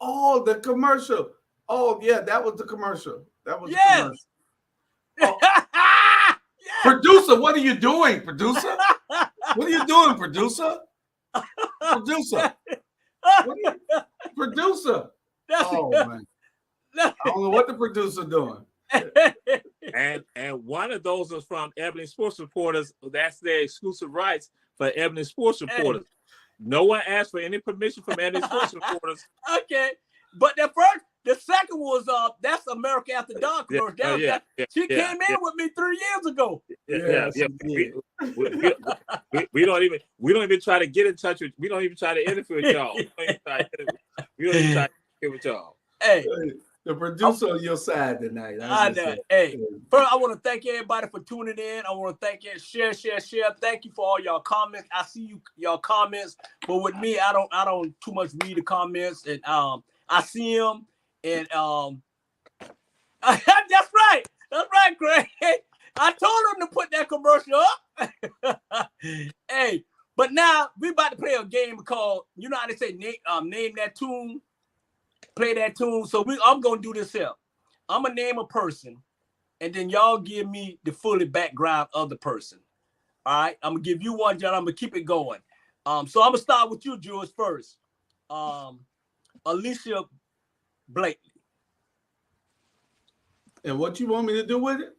Oh, the commercial. Oh, yeah, that was the commercial. That was the commercial. Oh. Yes. Producer, what are you doing, producer? What are you doing, producer? Producer. Producer. Oh, man. I don't know what the producer doing. And one of those is from Ebony Sports Reporters. That's their exclusive rights for Ebony Sports Reporters. No one asked for any permission from Ebony Sports Reporters. Okay, but the second was that's America After Dark commercial. She came in with me 3 years ago. We don't even try to get in touch with. We don't even try to interview with y'all. We don't even try to get with y'all. Hey, the producer on your side tonight. I know. Hey, first I want to thank everybody for tuning in. I want to thank you. Share. Thank you for all y'all comments. I see y'all comments, but with me, I don't too much read the comments, and I see them, and that's right, Craig. I told him to put that commercial up. Hey, but now we about to play a game called, you know how they say, name that tune. Play that tune. So I'm gonna do this here. I'm gonna name a person, and then y'all give me the fully background of the person. All right, I'm gonna give you one, John. I'm gonna keep it going. So I'm gonna start with you, Jules, first. Alicia Blakely. And what you want me to do with it?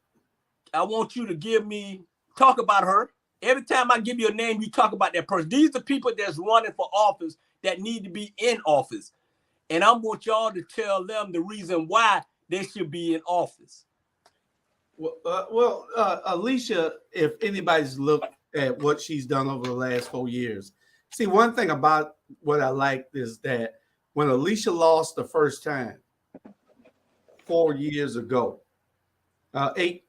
I want you to talk about her. Every time I give you a name, you talk about that person. These are people that's running for office that need to be in office. And I want y'all to tell them the reason why they should be in office. Well, Alicia, if anybody's looked at what she's done over the last 4 years, see, one thing about what I like is that when Alicia lost the first time 4 years ago, 8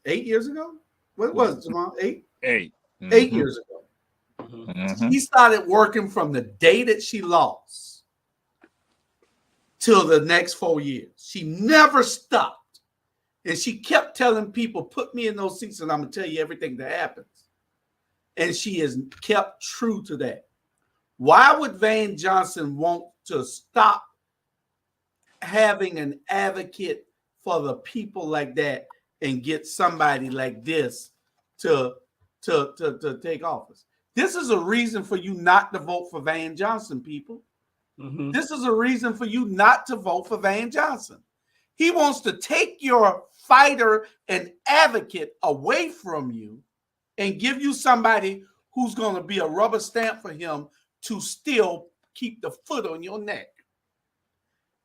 years ago? What was it, Jamal? 8? 8. 8 years ago. Mm-hmm. She started working from the day that she lost till the next 4 years. She never stopped. And she kept telling people, put me in those seats and I'm going to tell you everything that happens. And she has kept true to that. Why would Van Johnson want to stop having an advocate for the people like that and get somebody like this to take office? This is a reason for you not to vote for Van Johnson, people. Mm-hmm. This is a reason for you not to vote for Van Johnson. He wants to take your fighter and advocate away from you and give you somebody who's going to be a rubber stamp for him to still keep the foot on your neck.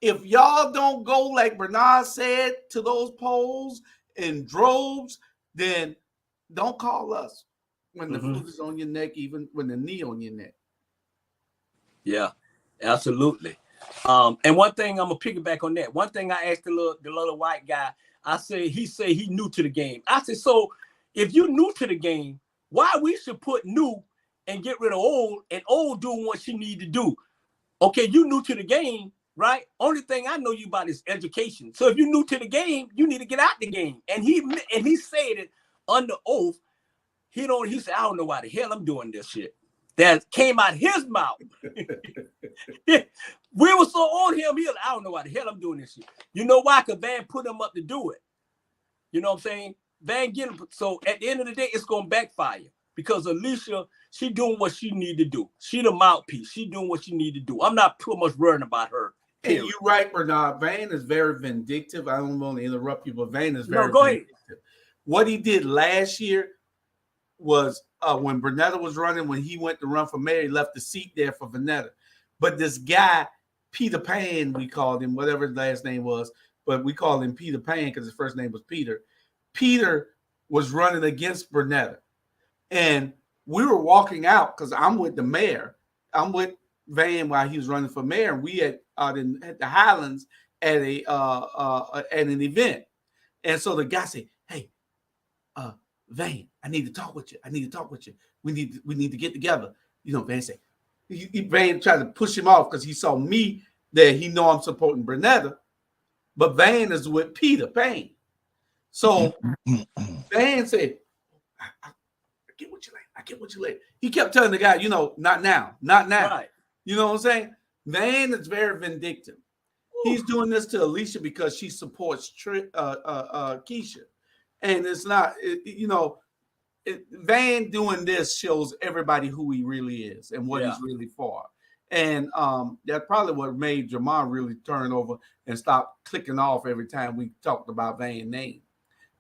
If y'all don't go like Bernard said to those polls in droves, then don't call us when the foot is on your neck, even when the knee on your neck. Yeah. Absolutely. And one thing I'm gonna piggyback on that. One thing I asked the little white guy, he said he new to the game. I said, so if you new to the game, why we should put new and get rid of old, and old doing what she need to do? Okay, you new to the game, right? Only thing I know you about is education. So if you new to the game, you need to get out the game. And he said it under oath. He said, I don't know why the hell I'm doing this shit. That came out his mouth. We were so on him. He was, I don't know why the hell I'm doing this shit. You know why? Because Van put him up to do it. You know what I'm saying? Van get him. So at the end of the day, it's going to backfire because Alicia, she doing what she need to do. She the mouthpiece. She doing what she need to do. I'm not too much worrying about her. Period. And you're right, Bernard. Van is very vindictive. I don't want to interrupt you, but Van is very vindictive. Ahead. What he did last year was when Bernetta was running, when he went to run for mayor, he left the seat there for Vanetta. But this guy Peter Pan, we called him, whatever his last name was, but we called him Peter Pan because his first name was Peter. Peter was running against Bernetta. And we were walking out because I'm with the mayor. I'm with Van while he was running for mayor. We had out at the Highlands at an event. And so the guy said, "Hey, Van, I need to talk with you. I need to talk with you. We need to get together." Van said, Van tried to push him off because he saw me there. He know I'm supporting Bernetta, but Van is with Peter Pan. So Van said, I get what you like. I get what you like. He kept telling the guy, not now, not now. Right. You know what I'm saying? Van is very vindictive. He's doing this to Alicia because she supports Keisha. And it's not, Van doing this shows everybody who he really is and what he's really for. And that's probably what made Jamal really turn over and stop clicking off every time we talked about Van's name.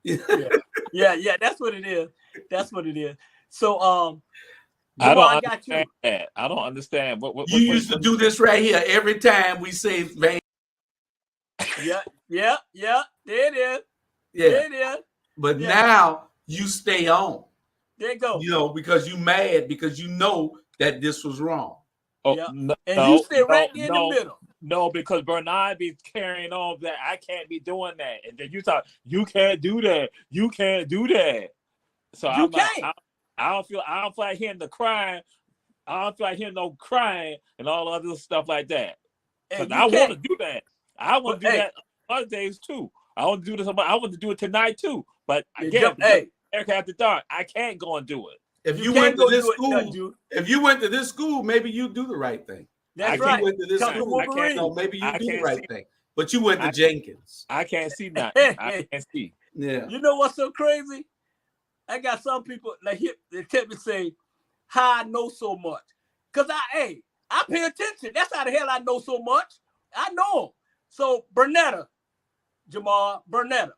Yeah. That's what it is. That's what it is. So, Jamal, I got you. That. I don't understand. What you used to do this right here every time we say Van. Yeah. There it is. Yeah. There it is. But now you stay on. There you go. Because you mad because you know that this was wrong. Oh, yeah. No, and you stay right there in the middle. No, because Bernard be carrying on that I can't be doing that. And then you talk, you can't do that. You can't do that. So you can't. Like, I don't feel like hearing the crying. I don't feel like hearing no crying and all other stuff like that. Because I want to do that. I want to do that other days too. I want to do this. I want to do it tonight too. But again, Erica After Dark, I can't go and do it. If you went to this school, if you went to this school, maybe you do the right thing. That's right. You went to this school, maybe you do the right thing. But you went to Jenkins. I can't see nothing. I can't see. Yeah. You know what's so crazy? I got some people they tell me say, "How I know so much?" Because I pay attention. That's how the hell I know so much. I know them. So Bernetta, Jamal Bernetta.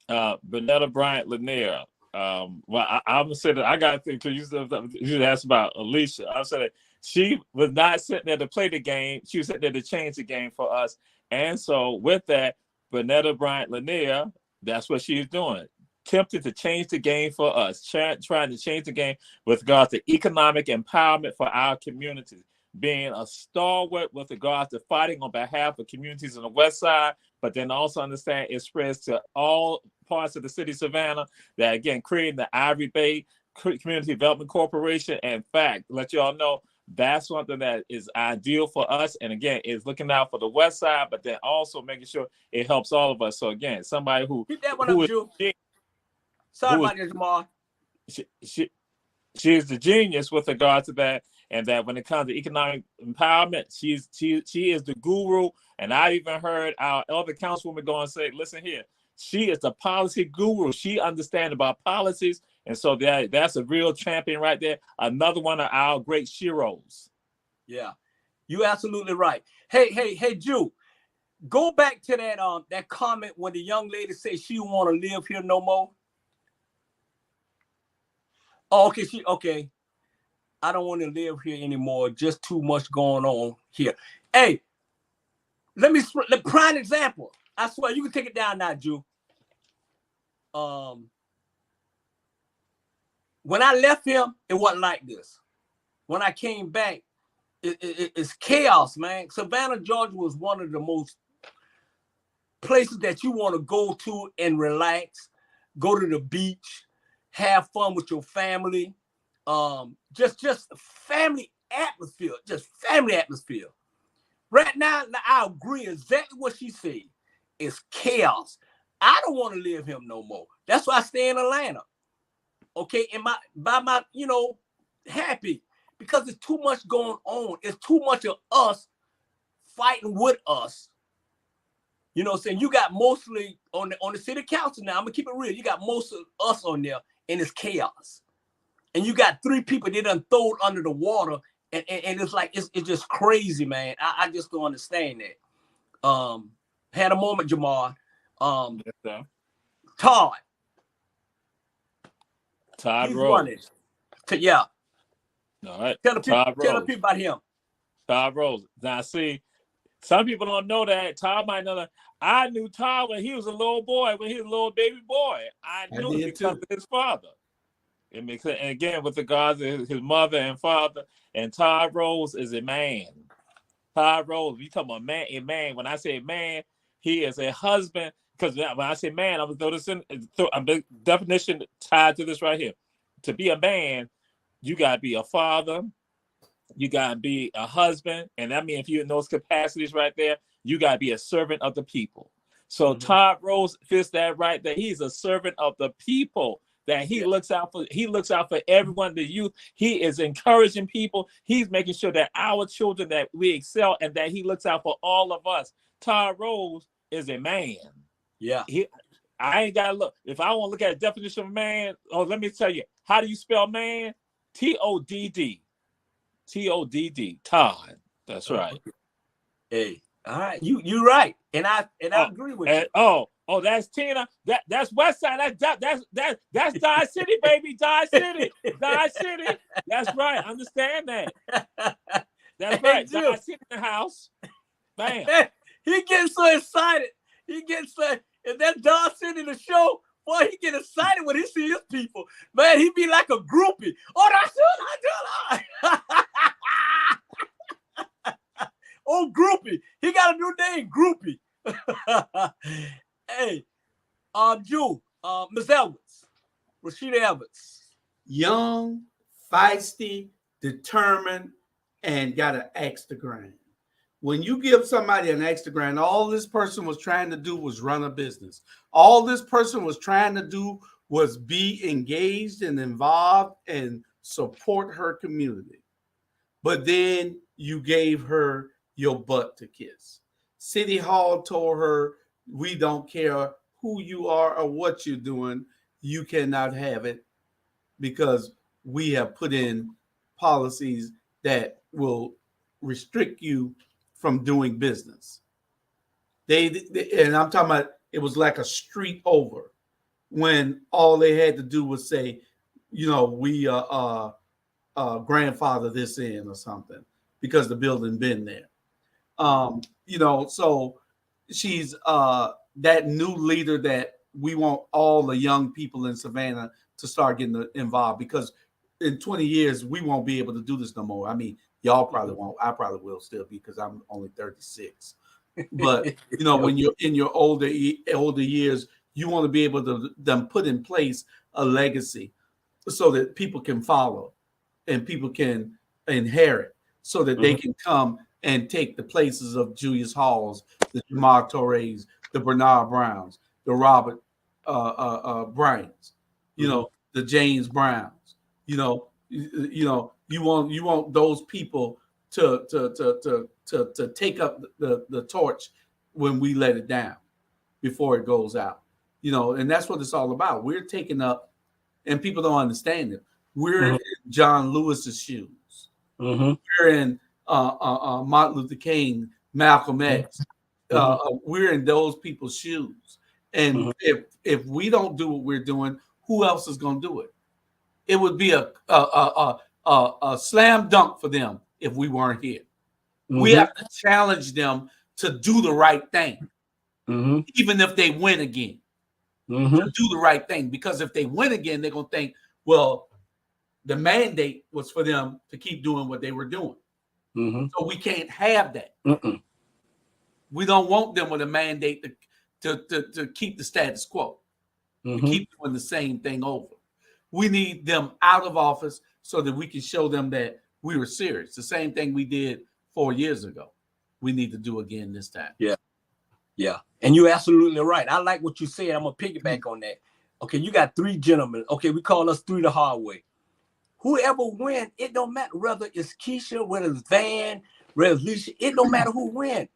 Bernetta Bryant Lanier. Well, I'm gonna say that I got to think because you asked about Alicia. I said that she was not sitting there to play the game. She was sitting there to change the game for us. And so with that, Bernetta Bryant Lanier, that's what she's doing. Tempted to change the game for us, trying to change the game with regards to economic empowerment for our communities, being a stalwart with regards to fighting on behalf of communities on the West Side, but then also understand it spreads to all parts of the city of Savannah, that again, creating the Ivory Bay Community Development Corporation. In fact, let you all know, that's something that is ideal for us. And again, is looking out for the West Side, but then also making sure it helps all of us. So again, somebody who Sorry about this, Jamal. She is the genius with regard to that, and that when it comes to economic empowerment, she is the guru. And I even heard our other councilwoman go and say, "Listen here, she is the policy guru. She understands about policies." And so that's a real champion right there. Another one of our great sheroes. Yeah, you're absolutely right. Hey, Jew, go back to that comment when the young lady said she don't want to live here no more. Oh, okay. I don't want to live here anymore. Just too much going on here. Hey, let prime example. I swear you can take it down now, Jew. When I left him, it wasn't like this. When I came back, it's chaos, man. Savannah, Georgia was one of the most places that you want to go to and relax, go to the beach, have fun with your family, just family atmosphere, Right now, I agree exactly what she said. It's chaos. I don't want to live here no more. That's why I stay in Atlanta. Okay, happy because there's too much going on. It's too much of us fighting with us. You know what I'm saying? You got mostly on the city council now. I'm gonna keep it real. You got most of us on there, and it's chaos. And you got 3 people they done thrown under the water, and it's like it's just crazy, man. I just don't understand that. Had a moment, Jamal. Yes, Todd Rose. Running. Yeah. All right. Tell the people about him. Todd Rose. Now, see, some people don't know that. Todd might know that. I knew Todd when he was a little boy, when he was a little baby boy. I knew him because of his father. It makes sense. And again, with regards to his mother and father, and Todd Rose is a man. Todd Rose, we talking about man, a man. When I say man, he is a husband. Because when I say man, I was noticing a big definition tied to this right here. To be a man, you gotta be a father, you gotta be a husband, and that means if you're in those capacities right there, you gotta be a servant of the people. So Todd Rose fits that right there. He's a servant of the people. That he looks out for. He looks out for everyone, the youth. He is encouraging people. He's making sure that our children, that we excel, and that he looks out for all of us. Todd Rose is a man. Yeah. I ain't got to look. If I want to look at a definition of man, let me tell you. How do you spell man? Todd. Todd. Todd. That's right. Hey, all right. You right. And I agree with you. Oh, that's Tina. That's West Side. That's Dodge City, baby. Dodge City. Dodge City. That's right. Understand that. That's right. Dodge City in the house. Bam. He gets so excited. He gets if that Dodge City the show, boy, he get excited when he see his people. Man, he be like a groupie. Oh, that's it. Oh, groupie. He got a new name, groupie. Hey, Jewel, Miss Evans, Rashida Evans. Young, feisty, determined, and got an extra grand. When you give somebody an extra grand, all this person was trying to do was run a business. All this person was trying to do was be engaged and involved and support her community. But then you gave her your butt to kiss. City Hall told her, we don't care who you are or what you're doing. You cannot have it because we have put in policies that will restrict you from doing business. They and I'm talking about it was like a street over when all they had to do was say, we grandfather this in or something because the building been there. So she's that new leader that we want all the young people in Savannah to start getting involved, because in 20 years we won't be able to do this no more. I mean, y'all probably won't. I probably will still be because I'm only 36. But when you're in your older years, you want to be able to them put in place a legacy so that people can follow and people can inherit, so that they can come and take the places of Julius Halls, the Jamal Torres, the Bernard Browns, the Robert Bryants, the James Browns. You want those people to take up the torch when we let it down before it goes out. And that's what it's all about. We're taking up, and people don't understand it. We're in John Lewis's shoes. We're in Martin Luther King, Malcolm X. We're in those people's shoes. And if we don't do what we're doing, who else is going to do it? It would be a slam dunk for them if we weren't here. We have to challenge them to do the right thing, even if they win again. To do the right thing, because if they win again, they're going to think, well, the mandate was for them to keep doing what they were doing. So we can't have that. We don't want them with a mandate to keep the status quo, to keep doing the same thing over. We need them out of office so that we can show them that we were serious. The same thing we did 4 years ago. We need to do again this time. Yeah. And you're absolutely right. I like what you said. I'm going to piggyback on that. Okay, you got three gentlemen. Okay, we call us three the hard way. Whoever win, it don't matter whether it's Keisha, whether it's Van, whether it's Alicia. It don't matter who win.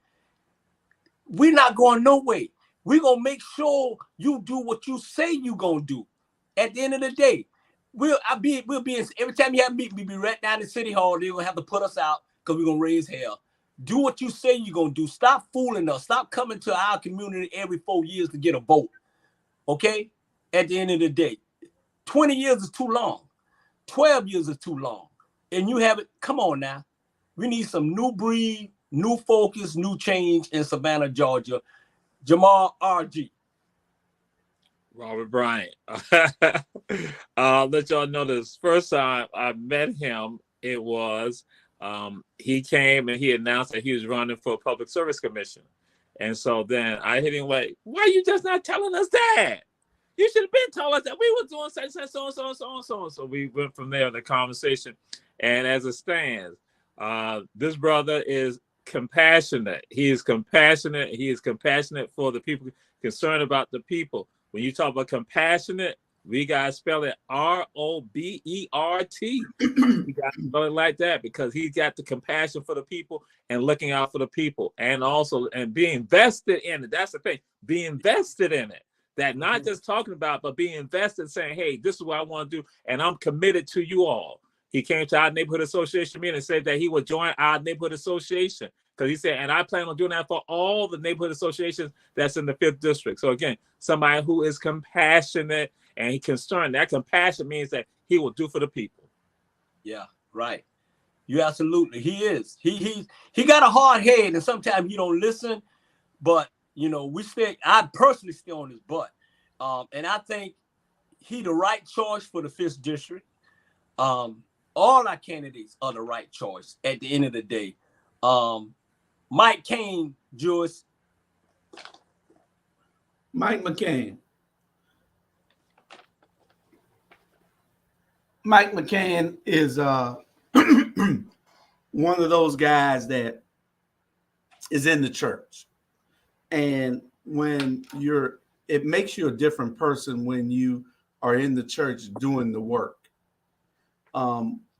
We're not going no way. We're going to make sure you do what you say you're going to do. At the end of the day, we'll be every time you have a meeting, we'll be right down in City Hall. They're going to have to put us out because we're going to raise hell. Do what you say you're going to do. Stop fooling us. Stop coming to our community every 4 years to get a vote. Okay? At the end of the day, 20 years is too long. 12 years is too long. And you have it. Come on now. We need some new breed, new focus, new change in Savannah, Georgia. Jamal RG. Robert Bryant. Let y'all know this. First time I met him, it was he came and he announced that he was running for a public service commission. And so then I hit him like, why you just not telling us that? You should have been telling us that we were doing such and so and so and so and so. So we went from there in the conversation. And as it stands, this brother is compassionate. He is compassionate. He is compassionate for the people, concerned about the people. When you talk about compassionate, we got to spell it Robert. We got to spell it like that because he's got the compassion for the people and looking out for the people, and also and being invested in it. That's the thing. Be invested in it. That not just talking about, but being invested, saying, hey, this is what I want to do, and I'm committed to you all. He came to our neighborhood association meeting and said that he would join our neighborhood association because he said, and I plan on doing that for all the neighborhood associations that's in the 5th district. So again, somebody who is compassionate and he concerned. That compassion means that he will do for the people. Yeah, right. You absolutely. He is. He got a hard head, and sometimes he don't listen. But I personally stay on his butt. And I think he the right choice for the 5th district. All our candidates are the right choice at the end of the day. Mike Kane, Julius. Mike McCain. Mike McCain is one of those guys that is in the church. And when it makes you a different person when you are in the church doing the work.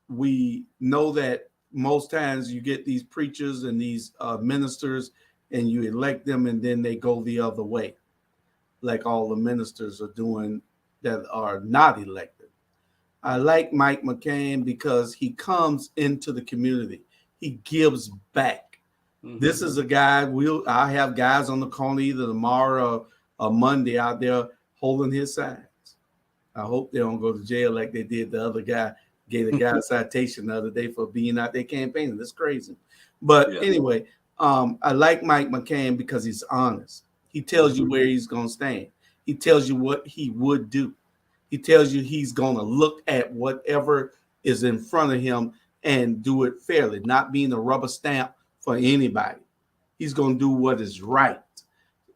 We know that most times you get these preachers and these ministers and you elect them and then they go the other way, like all the ministers are doing that are not elected. I like Mike McCain because he comes into the community. He gives back. Mm-hmm. This is a guy, I have guys on the corner either tomorrow or Monday out there holding his signs. I hope they don't go to jail like they did the other guy. Gave the guy a citation the other day for being out there campaigning. That's crazy. But anyway, I like Mike McCain because he's honest. He tells you where he's going to stand. He tells you what he would do. He tells you he's going to look at whatever is in front of him and do it fairly, not being a rubber stamp for anybody. He's going to do what is right.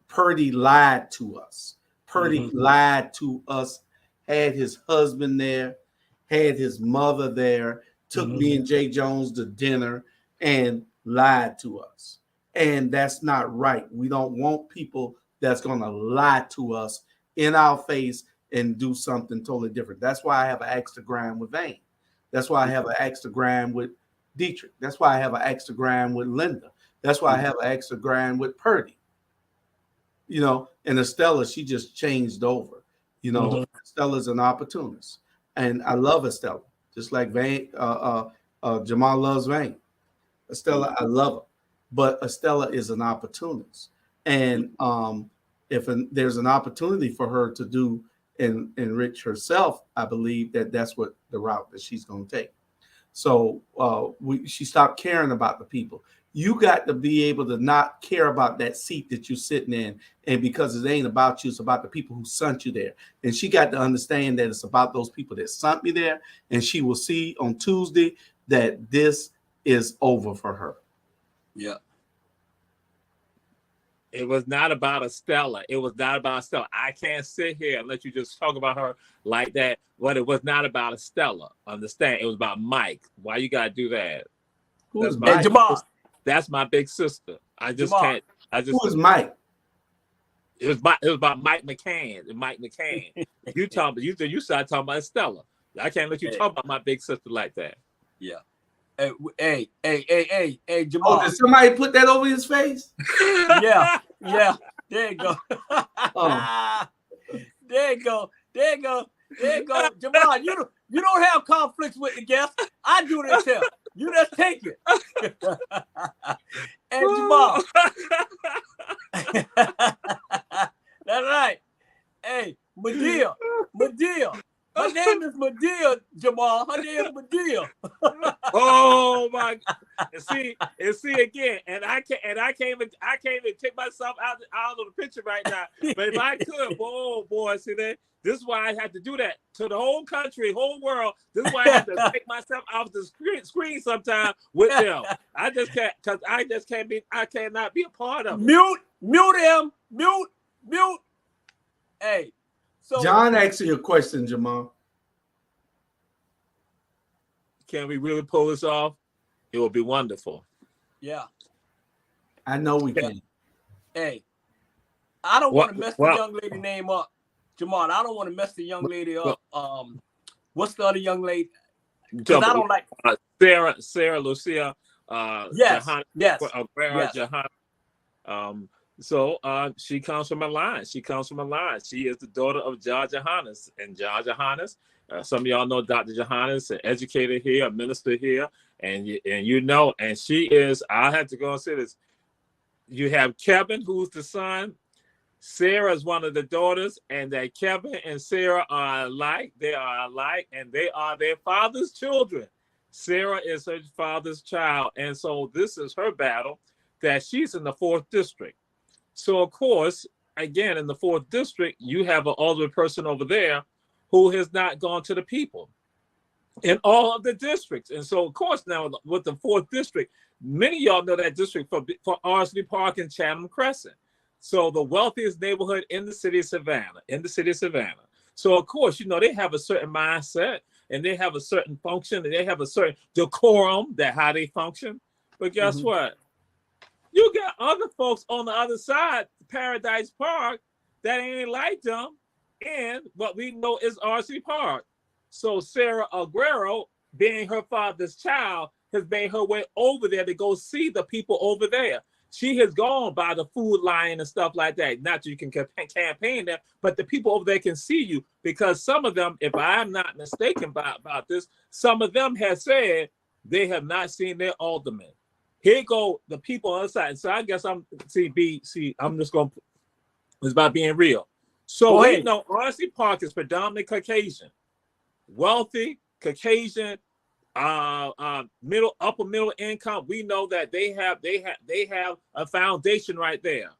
Purdy lied to us. Purdy lied to us, had his husband there, had his mother there, took me and Jay Jones to dinner and lied to us. And that's not right. We don't want people that's going to lie to us in our face and do something totally different. That's why I have an axe to grind with Vane. That's why I have an axe to grind with Dietrich. That's why I have an axe to grind with Linda. That's why I have an axe to grind with Purdy. And Estella, she just changed over. Estella's an opportunist. And I love Estella, just like Vane, Jamal loves Vane. Estella, I love her. But Estella is an opportunist. And if there's an opportunity for her to do and enrich herself, I believe that's what the route that she's going to take. So she stopped caring about the people. You got to be able to not care about that seat that you're sitting in. And because it ain't about you, it's about the people who sent you there. And she got to understand that it's about those people that sent me there. And she will see on Tuesday that this is over for her. Yeah. It was not about Estella. It was not about Estella. I can't sit here and let you just talk about her like that. But it was not about Estella. Understand? It was about Mike. Why you got to do that? Who's Mike? Jamal. That's my big sister. I just Jamal. can't. Who is Mike? It was about Mike McCain. Mike McCain. You started talking about Estella. I can't let you talk about my big sister like that. Yeah. Hey, Jamal. Oh, did somebody put that over his face? Yeah. There you go. There you go. Jamal, you don't have conflicts with the guests. I do this here. You just take it. And Jamal. That's right. Hey, Medea. Her name is Medea, Jamal. Her name is Medea. Oh my! and see again. And I can't even take myself out of the picture right now. But if I could, boy, see that. This is why I had to do that to the whole country, whole world. This is why I had to take myself off the screen sometime with them. I just can't, because I cannot be a part of it. Mute him. Mute. Hey. So John asked you a question, Jamal. Can we really pull this off? It will be wonderful. Yeah. I know we can. Hey, I don't want to mess the young lady name up. Jamal, I don't want to mess the young lady up. What's the other young lady? Because I don't like Sarah Lucia. Yes. Johanna. So she comes from a line. She is the daughter of George Johannes. And George Johannes, some of y'all know Dr. Johannes, an educator here, a minister here, and she is. I have to go and say this. You have Kevin, who's the son. Sarah is one of the daughters, and that Kevin and Sarah are alike. They are alike, and they are their father's children. Sarah is her father's child, and so this is her battle. That she's in the 4th district. So of course, again, in the 4th district, you have an older person over there who has not gone to the people in all of the districts. And so of course now with the 4th district, many of y'all know that district for Ardsley Park and Chatham Crescent. So the wealthiest neighborhood in the city of Savannah. So of course, they have a certain mindset and they have a certain function and they have a certain decorum that how they function. But guess what? You got other folks on the other side, Paradise Park, that ain't like them in what we know is Ardsley Park. So Sarah Aguero, being her father's child, has made her way over there to go see the people over there. She has gone by the food line and stuff like that. Not that you can campaign there, but the people over there can see you because some of them, if I'm not mistaken about this, some of them have said they have not seen their alderman. Here go the people on the side. So I guess I'm just going to, it's about being real. So we know Ardsley Park is predominantly Caucasian, wealthy, Caucasian, upper middle income. We know that they have a foundation right there.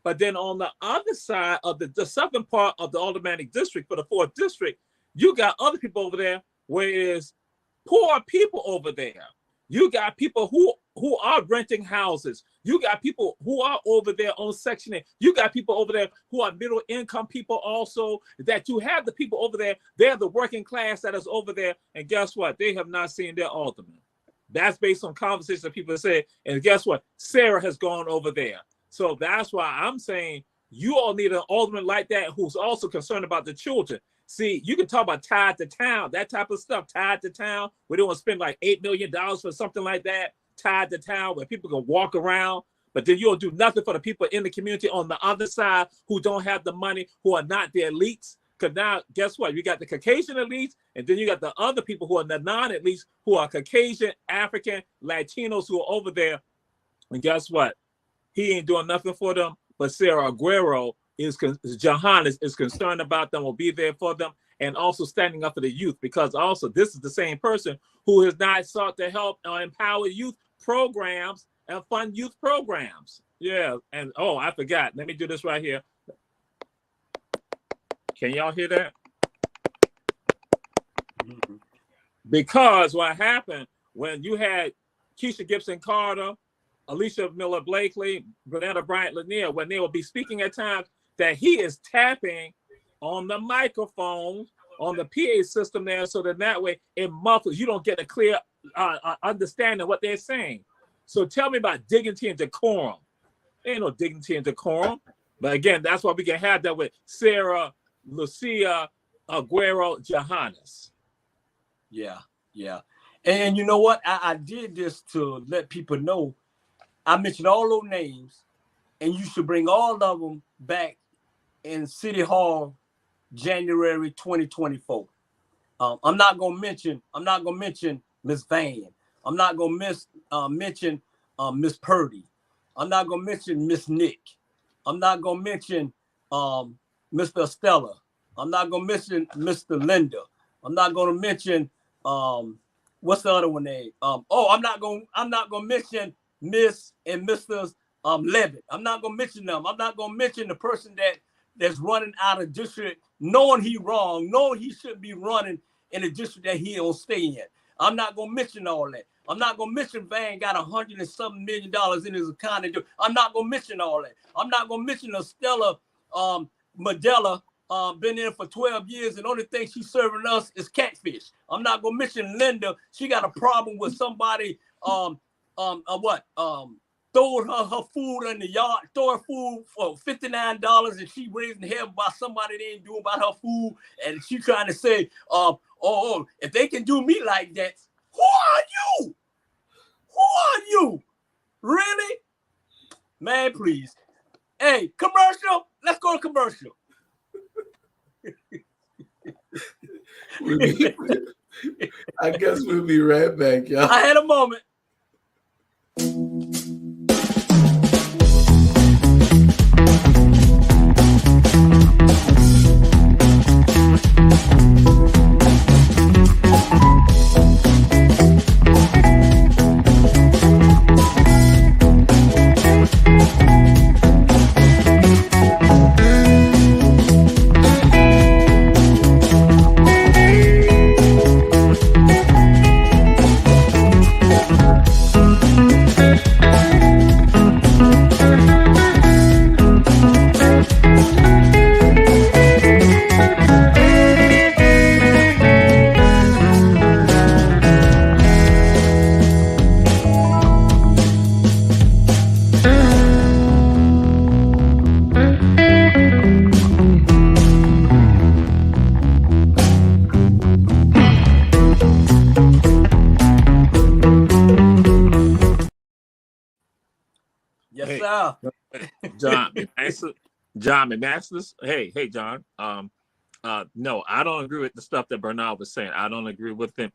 But then on the other side of the southern part of the aldermanic district for the 4th district, you got other people over there, whereas poor people over there. You got people who are renting houses. You got people who are over there on Section 8. You got people over there who are middle income people also. That you have the people over there. They're the working class that is over there. And guess what? They have not seen their alderman. That's based on conversations that people say. And guess what? Sarah has gone over there. So that's why I'm saying you all need an alderman like that who's also concerned about the children. See, you can talk about tied to town, that type of stuff, tied to town. We don't want to spend like $8 million for something like that, tied to town, where people can walk around, but then you don't do nothing for the people in the community on the other side who don't have the money, who are not the elites. Because now, guess what? You got the Caucasian elites, and then you got the other people who are the non-elites, who are Caucasian, African, Latinos who are over there. And guess what? He ain't doing nothing for them, but Sarah Aguero Johannes is concerned about them, will be there for them, and also standing up for the youth, because also this is the same person who has not sought to help empower youth programs and fund youth programs. Yeah, and I forgot. Let me do this right here. Can y'all hear that? Because what happened when you had Keisha Gibson Carter, Alicia Miller Blakely, Bernetta Bryant Lanier, when they will be speaking at times, that he is tapping on the microphone, on the PA system there, so that way it muffles. You don't get a clear understanding of what they're saying. So tell me about dignity and decorum. There ain't no dignity and decorum. But again, that's why we can have that with Sarah Lucia Aguero Johannes. Yeah. And you know what? I did this to let people know. I mentioned all those names, and you should bring all of them back in City Hall, January 2024. I'm not gonna mention Miss Van. I'm not gonna mention Miss Purdy. I'm not gonna mention Miss Nick. I'm not gonna mention Mr. Estella. I'm not gonna mention Mr. Linda. I'm not gonna mention what's the other one name? I'm not gonna mention Miss and Mr. Levitt. I'm not gonna mention them. I'm not gonna mention the person that's running out of district, knowing he wrong, knowing he shouldn't be running in a district that he don't stay in. I'm not gonna mention all that. I'm not gonna mention Van got $100 and something million in his account. I'm not gonna mention all that. I'm not gonna mention Estella Medella. Been in for 12 years, and the only thing she's serving us is catfish. I'm not gonna mention Linda. She got a problem with somebody throwing her food in the yard, throwing food for $59, and she raising hell by somebody they ain't doing about her food, and she trying to say, if they can do me like that, who are you? Who are you? Really? Man, please. Hey, commercial. Let's go to commercial. I guess we'll be right back, y'all. I had a moment. John, hey, John. No, I don't agree with the stuff that Bernard was saying. I don't agree with him.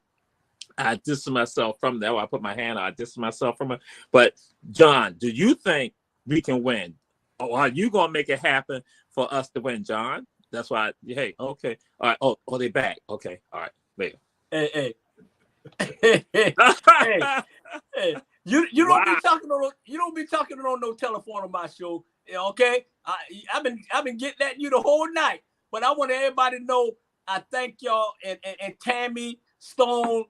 I distance myself from that. I put my hand out. I distance myself from it. But John, do you think we can win? Or are you gonna make it happen for us to win, John? That's why. Hey, okay, all right. Oh, they back. Okay, all right. Later. Hey. You don't be talking on no telephone on my show. Okay, I've been getting at you the whole night, but I want everybody to know I thank y'all and Tammy Stone.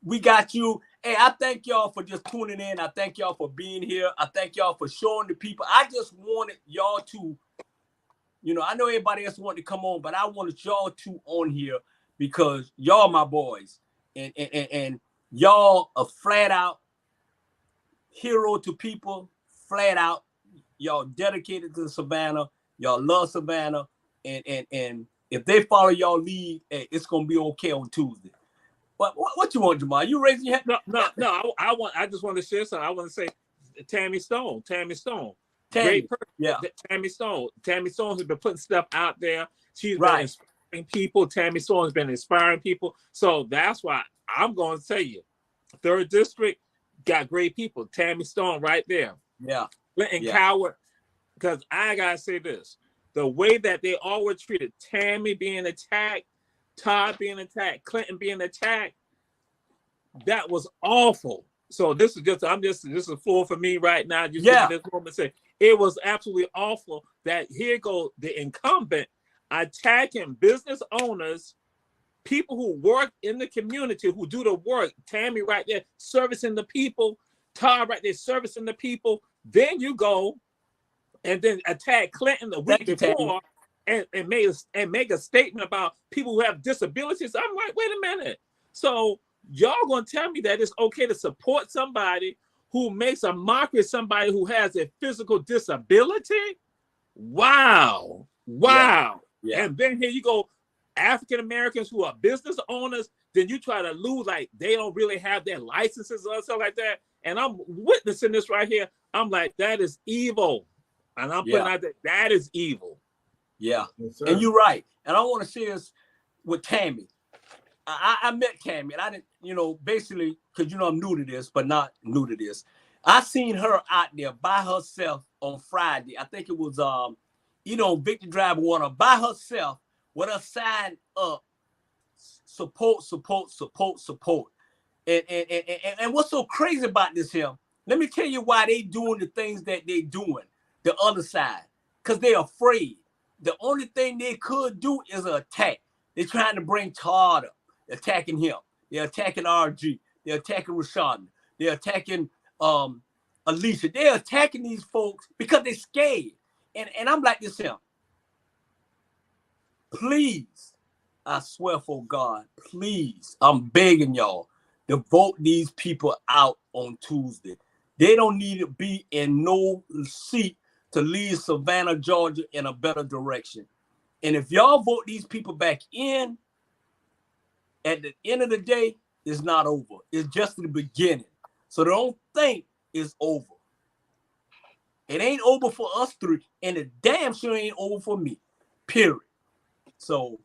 We got you. Hey, I thank y'all for just tuning in. I thank y'all for being here. I thank y'all for showing the people. I just wanted y'all to, I know everybody else wanted to come on, but I wanted y'all to on here because y'all my boys, and y'all are flat out hero to people, flat out. Y'all dedicated to Savannah. Y'all love Savannah. And if they follow y'all lead, it's gonna be okay on Tuesday. But what you want, Jamal? You raising your hand? No. I just want to share something. I want to say Tammy Stone. Great person. Yeah. Tammy Stone has been putting stuff out there. She's right. been inspiring people. Tammy Stone has been inspiring people. So that's why I'm going to tell you, 3rd District got great people. Tammy Stone right there. Yeah. Clinton Coward. Because I got to say this. The way that they all were treated, Tammy being attacked, Todd being attacked, Clinton being attacked, that was awful. So this is a floor for me right now. Just give me this moment and say it was absolutely awful that here goes the incumbent attacking business owners, people who work in the community, who do the work. Tammy right there servicing the people, Todd right there servicing the people. Then you go and then attack Clinton the week before and make a statement about people who have disabilities. I'm like, wait a minute. So y'all gonna tell me that it's okay to support somebody who makes a mockery of somebody who has a physical disability? Wow. Yeah. And then here you go, African Americans who are business owners, then you try to lose like they don't really have their licenses or something like that. And I'm witnessing this right here. I'm like, that is evil. And I'm putting out that is evil. Yeah. Yes, and you're right. And I want to share this with Tammy. I met Tammy, and I didn't, basically, because, I'm new to this, but not new to this. I seen her out there by herself on Friday. I think it was, Victory Drive Warner, by herself with her sign up, support. And what's so crazy about this here? Let me tell you why they doing the things that they doing, the other side. Because they're afraid. The only thing they could do is an attack. They're trying to bring Todd up. They're attacking him. They're attacking RG. They're attacking Rashad. They're attacking Alicia. They're attacking these folks because they're scared. And I'm like this here. Please, I swear for God, please, I'm begging y'all to vote these people out on Tuesday. They don't need to be in no seat to lead Savannah, Georgia in a better direction. And if y'all vote these people back in, at the end of the day, it's not over. It's just the beginning. So don't think it's over. It ain't over for us three, and it damn sure ain't over for me. Period. So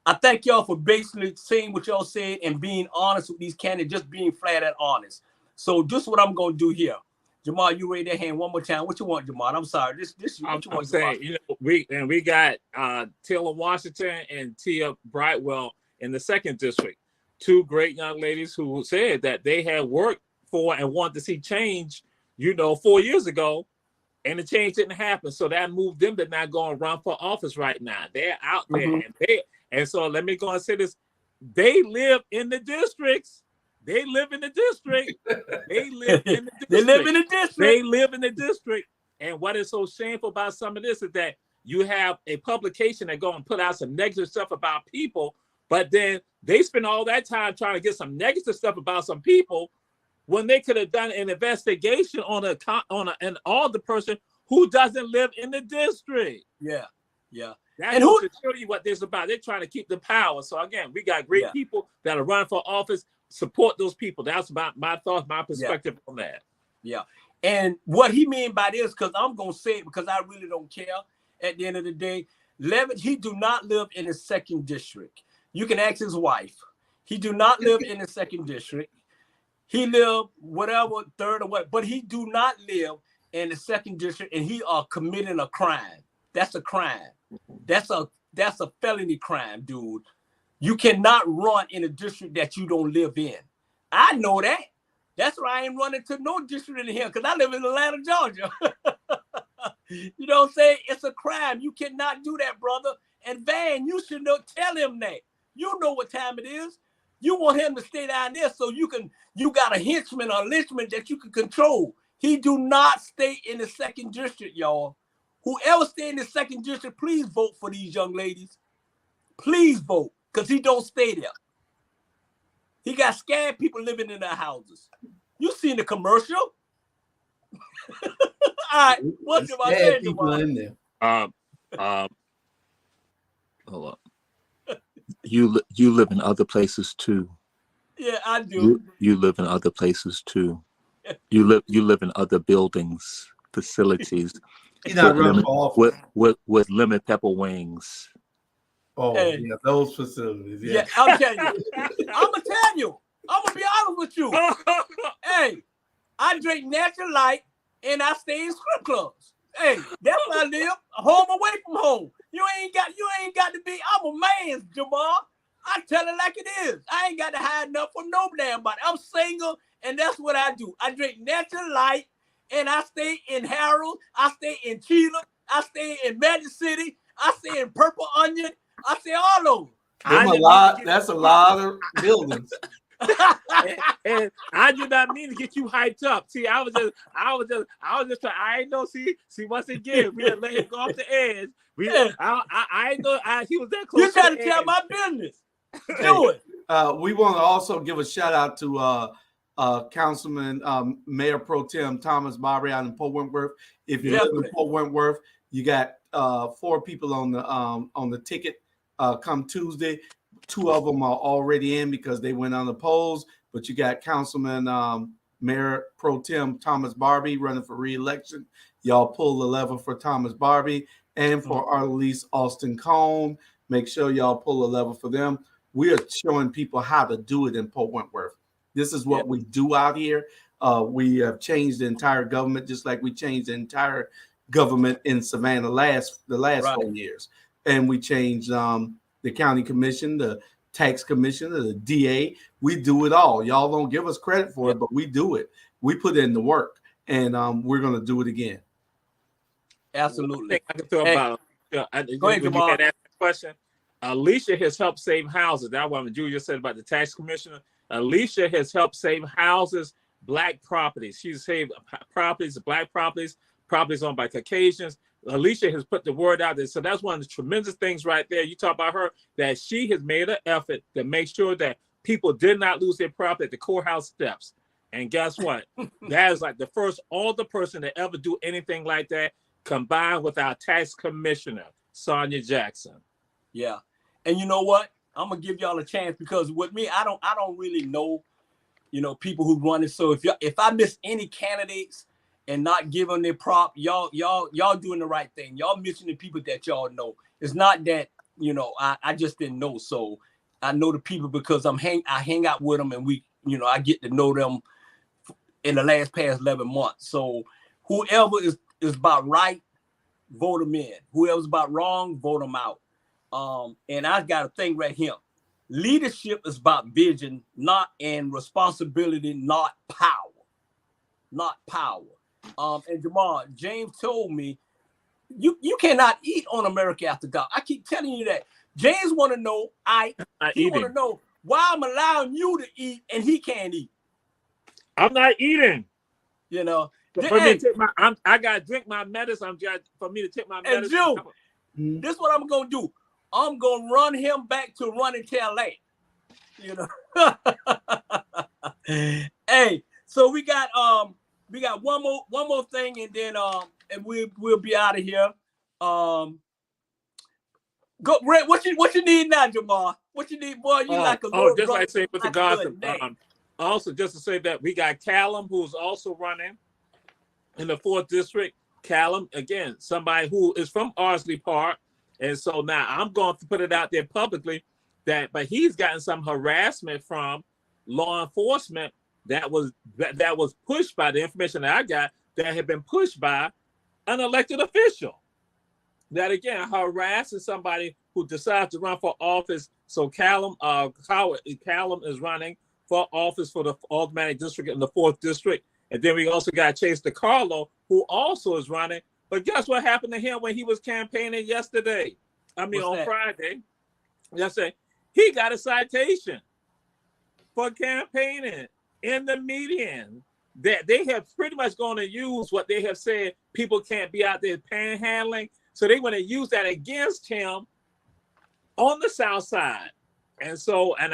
I thank y'all for basically saying what y'all said and being honest with these candidates, just being flat out honest. So this is what I'm gonna do here. Jamal, you raise that hand one more time. What you want, Jamal? I'm sorry. This what you want, saying, Jamal? We got Taylor Washington and Tia Brightwell in the 2nd district. 2 great young ladies who said that they had worked for and wanted to see change, 4 years ago, and the change didn't happen. So that moved them to not go and run for office right now. They're out there, and so let me go and say this: they live in the districts. They live in the district. They live in the district. They live in the district. They live in the district. And what is so shameful about some of this is that you have a publication that go and put out some negative stuff about people, but then they spend all that time trying to get some negative stuff about some people when they could have done an investigation on an older person who doesn't live in the district. Yeah. That's and who to show you what this is about. They're trying to keep the power. So again, we got great people that are running for office. Support those people. That's about my thoughts, my perspective on that. Yeah. And what he mean by this, because I'm gonna say it because I really don't care. At the end of the day, Levitt, he do not live in the 2nd district. You can ask his wife. He do not live in the 2nd district. He live whatever 3rd or what, but he do not live in the 2nd district, and he are committing a crime. That's a crime. That's a felony crime, dude. You cannot run in a district that you don't live in. I know that. That's why I ain't running to no district in here, because I live in Atlanta, Georgia. You know what I'm saying? It's a crime. You cannot do that, brother. And Van, you should tell him that. You know what time it is. You want him to stay down there so you got a henchman or lynchman that you can control. He do not stay in the 2nd district, y'all. Whoever stay in the 2nd district, please vote for these young ladies. Please vote, because he don't stay there. He got scared people living in their houses. You seen the commercial? All right, what's about that, people in there? Hold up. You live in other places too. Yeah, I do. You live in other places too. You live in other buildings, facilities. He's not running for office with lemon pepper wings. Oh, yeah, those facilities. Yeah, I'll tell you. I'm gonna tell you. I'm gonna be honest with you. Hey, I drink natural light and I stay in strip clubs. Hey, that's where I live. Home away from home. You ain't got to be. I'm a man, Jamal. I tell it like it is. I ain't got to hide nothing from no damn body. I'm single, and that's what I do. I drink natural light, and I stay in Harold. I stay in Cheetah. I stay in Magic City. I stay in Purple Onion. I stay all over. That's a lot of buildings. and I did not mean to get you hyped up. See, I was just trying. I ain't know. See, once again, we let him go off the edge. I ain't know he was that close. You trying to tell my business? Do it. We want to also give a shout out to Councilman Mayor Pro Tem Thomas Barbary out in Port Wentworth. If you live in Port Wentworth, you got 4 people on the ticket come Tuesday. 2 of them are already in because they went on the polls, but you got Councilman Mayor Pro Tem Thomas Barbary running for re-election. Y'all pull the lever for Thomas Barbary and for Arlise Austin Cone. Make sure y'all pull the lever for them. We are showing people how to do it in Port Wentworth. This is what we do out here. We have changed the entire government, just like we changed the entire government in Savannah the last 4 years. And we changed the county commission, the tax commissioner, the DA. We do it all. Y'all don't give us credit for it, but we do it. We put in the work, and we're going to do it again. Absolutely. I can throw about. Go ahead, when Jamal. you had asked that question, Alicia has helped save houses. That's what Julia said about the tax commissioner. Alicia has helped save houses, black properties. She's saved properties, black properties, properties owned by Caucasians. Alicia has put the word out there. So that's one of the tremendous things right there. You talk about her, that she has made an effort to make sure that people did not lose their property at the courthouse steps. And guess what? That is like the first older person to ever do anything like that, combined with our tax commissioner, Sonia Jackson. Yeah. And you know what? I'm gonna give y'all a chance, because with me, I don't really know, people who run it. So if I miss any candidates and not give them their prop, y'all doing the right thing. Y'all missing the people that y'all know. It's not that, I just didn't know. So I know the people because I hang out with them, and we, I get to know them in the past 11 months. So whoever is about right, vote them in. Whoever's about wrong, vote them out. And I got a thing right here. Leadership is about vision, and responsibility, not power. Not power. And Jamal, James told me, you cannot eat on America After Dark. I keep telling you that. James want to know, he want to know why I'm allowing you to eat and he can't eat. I'm not eating. For me to take I gotta drink my medicine. For me to take my medicine. And this is what I'm gonna do. I'm gonna run him back to running to LA. Hey, so we got one more thing, and then and we'll be out of here. Go, Red. What you need now, Jamal? What you need, boy? You like a little just brother, like saying with the gossip. Also, just to say that we got Callum, who's also running in the 4th district. Callum, again, somebody who is from Ardsley Park. And so now I'm going to put it out there publicly but he's gotten some harassment from law enforcement that was pushed by the information that I got, that had been pushed by an elected official. That again, harassing somebody who decides to run for office. So Callum is running for office for the Aldermanic District in the 4th district. And then we also got Chase DeCarlo, who also is running. But guess what happened to him when he was campaigning yesterday? On Friday. Yesterday, he got a citation for campaigning in the median. That they have pretty much going to use what they have said, people can't be out there panhandling. So they want to use that against him on the South Side. And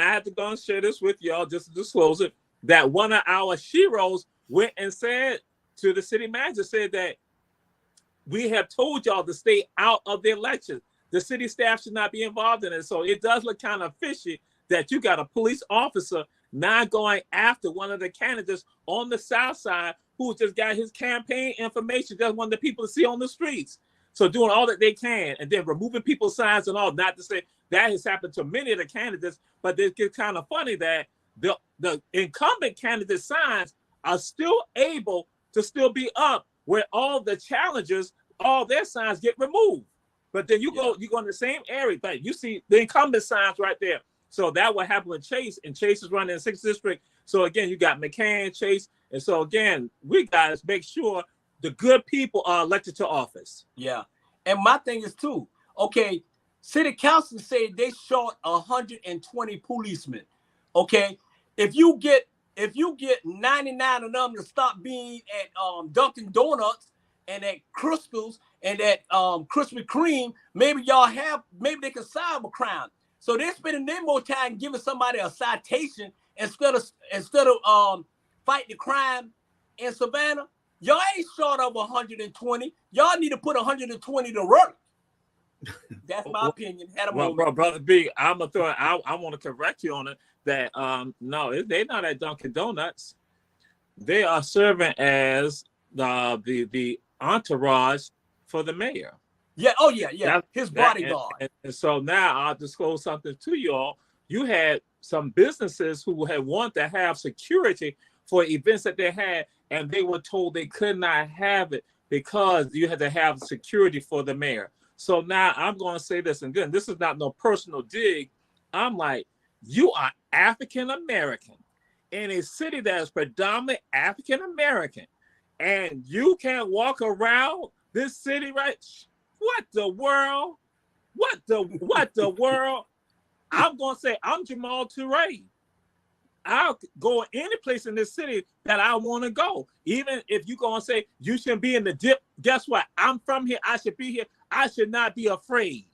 I have to go and share this with y'all just to disclose it, that one of our sheroes went and said to the city manager, said that we have told y'all to stay out of the election. The city staff should not be involved in it. So it does look kind of fishy that you got a police officer now going after one of the candidates on the South Side who just got his campaign information, just wanted the people to see on the streets. So doing all that they can, and then removing people's signs and all. Not to say that has happened to many of the candidates, but it gets kind of funny that the incumbent candidate signs are still able to still be up, where all the challengers, all their signs get removed. But then you go in the same area, but you see the incumbent signs right there. So that will happen with Chase, and Chase is running in 6th district. So again, you got McCann, Chase, and so again, we gotta make sure the good people are elected to office. Yeah, and my thing is too. Okay, city council said they short 120 policemen. Okay, if you get 99 of them to stop being at Dunkin' Donuts and at Crystals and at Krispy Kreme, maybe they can solve a crime. So they're spending their more time giving somebody a citation instead of fighting the crime in Savannah. Y'all ain't short of 120. Y'all need to put 120 to work. That's my opinion. Brother B, I want to correct you on it. That no, they're not at Dunkin' Donuts. They are serving as the entourage for the mayor. Yeah. Oh yeah. His bodyguard. And so now I'll disclose something to you all. You had some businesses who had wanted to have security for events that they had, and they were told they could not have it because you had to have security for the mayor. So now I'm going to say this, and again, this is not no personal dig. I'm like, you are African American in a city that is predominantly African American, and you can't walk around this city, right? What the world? What the world? I'm gonna say I'm Jamal Touré. I'll go any place in this city that I want to go. Even if you go and say you shouldn't be in the dip, guess what? I'm from here. I should be here. I should not be afraid.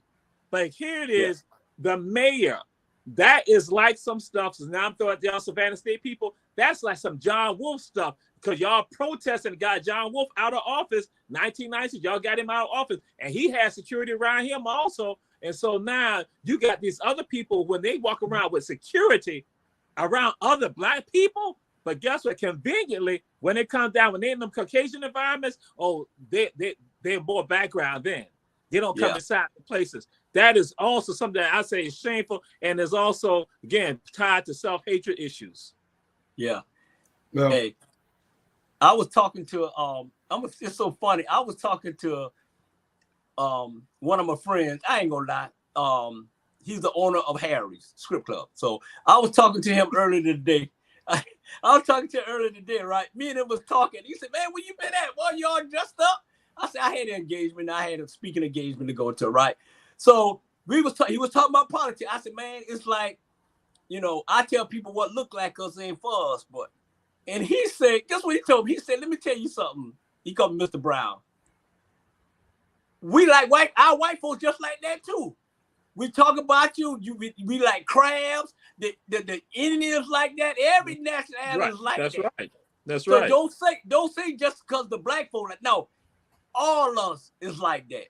But here it is, the mayor. That is like some stuff. So now I'm throwing down Savannah State people. That's like some John Wolf stuff because y'all protesting and got John Wolf out of office. 1990s, y'all got him out of office, and he had security around him also. And so now you got these other people when they walk around with security around other black people. But guess what? Conveniently, when it comes down, when they're in them Caucasian environments, they're more background then. They don't come inside the places. That is also something that I say is shameful and is also, again, tied to self-hatred issues. Yeah. Well, hey, I was talking to it's so funny. I was talking to one of my friends. I ain't gonna lie. He's the owner of Harry's Script Club. So I was talking to him earlier today. I was talking to him earlier today, right? Me and him was talking. He said, "Man, where you been at? Well, you all dressed up?" I said, "I had an engagement. I had a speaking engagement to go to, right?" So he was talking about politics. I said, "Man, it's like, I tell people what look like us ain't for us, but." And he said, guess what he told me? He said, "Let me tell you something." He called me Mr. Brown. We like our white folks just like that too. We talk about you. We like crabs. The Indians like that. Every nationality is like That's that. right. That's so right. Don't say just because the black folk like no. All of us is like that.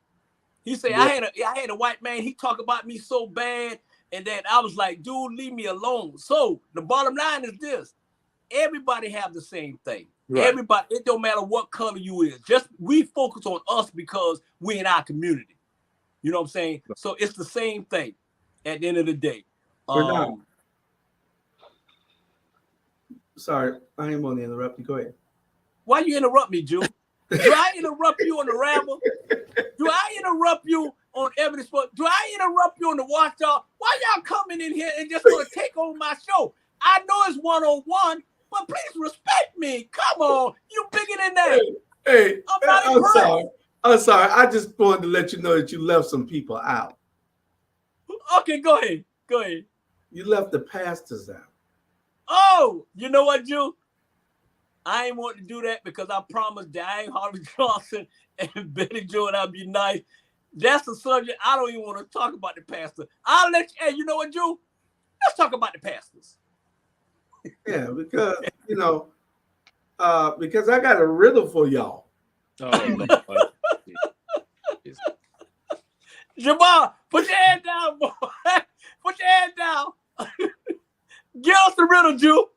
He said, I had a white man. He talked about me so bad, and then I was like, dude, leave me alone. So the bottom line is this: everybody have the same thing. Right. Everybody, it don't matter what color you is. Just we focus on us because we in our community. You know what I'm saying? So it's the same thing at the end of the day. Sorry, I ain't want to interrupt you. Go ahead. Why you interrupt me, Jew? Do I interrupt you on the Ramble? Do I interrupt you on Evidence? Do I interrupt you on the Watchdog? Why y'all coming in here and just want to take over my show? I know it's one-on-one, but please respect me. Come on. You bigger than that. Hey, I'm sorry. I just wanted to let you know that you left some people out. Okay, go ahead. You left the pastors out. Oh, you know what, Jew? I ain't want to do that because I promised Diane Harvey Johnson and Betty Jo and I'd be nice. That's a subject I don't even want to talk about the pastor. I'll let you, hey, you know what, Jew? Let's talk about the pastors. Yeah, because, because I got a riddle for y'all. Oh, Jamal, put your hand down, boy. Put your hand down. Give us the riddle, Jew.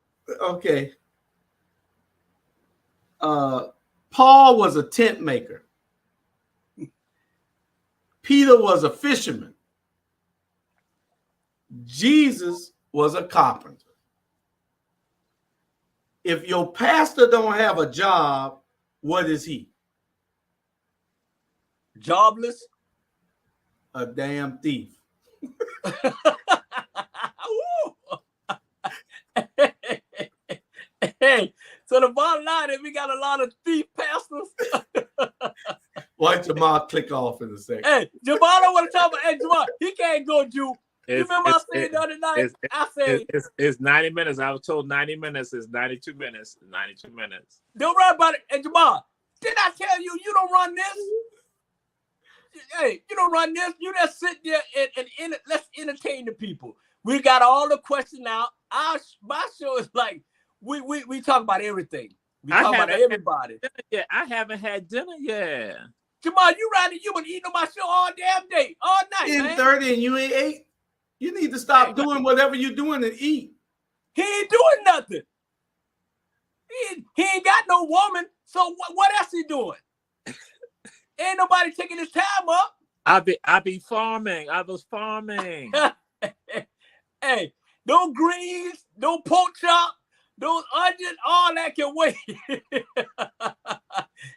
Okay. Paul was a tent maker. Peter was a fisherman. Jesus was a carpenter. If your pastor don't have a job, what is he? Jobless. A damn thief. Hey, so the bottom line is we got a lot of thief pastors. Why Jamal click off in a second? Hey, Jamal, I want to talk about. Hey, Jamal, he can't go, Jew. You remember I said the other night? I said it's 90 minutes. I was told 90 minutes is 92 minutes. 92 minutes. Don't worry about it. Hey, Jamal, did I tell you don't run this? Hey, you don't run this. You just sit there and let's entertain the people. We got all the questions out. My show is like we talk about everything. We talk about everybody. Yeah, I haven't had dinner yet. Jamal, you been eating on my show all damn day, all night. 10:30 and you ain't ate. You need to stop doing whatever you're doing and eat. He ain't doing nothing. He ain't got no woman. So what else he doing? Ain't nobody taking his time up. I be farming. I was farming. Hey, no greens, no pork chop, no onion, all that can wait.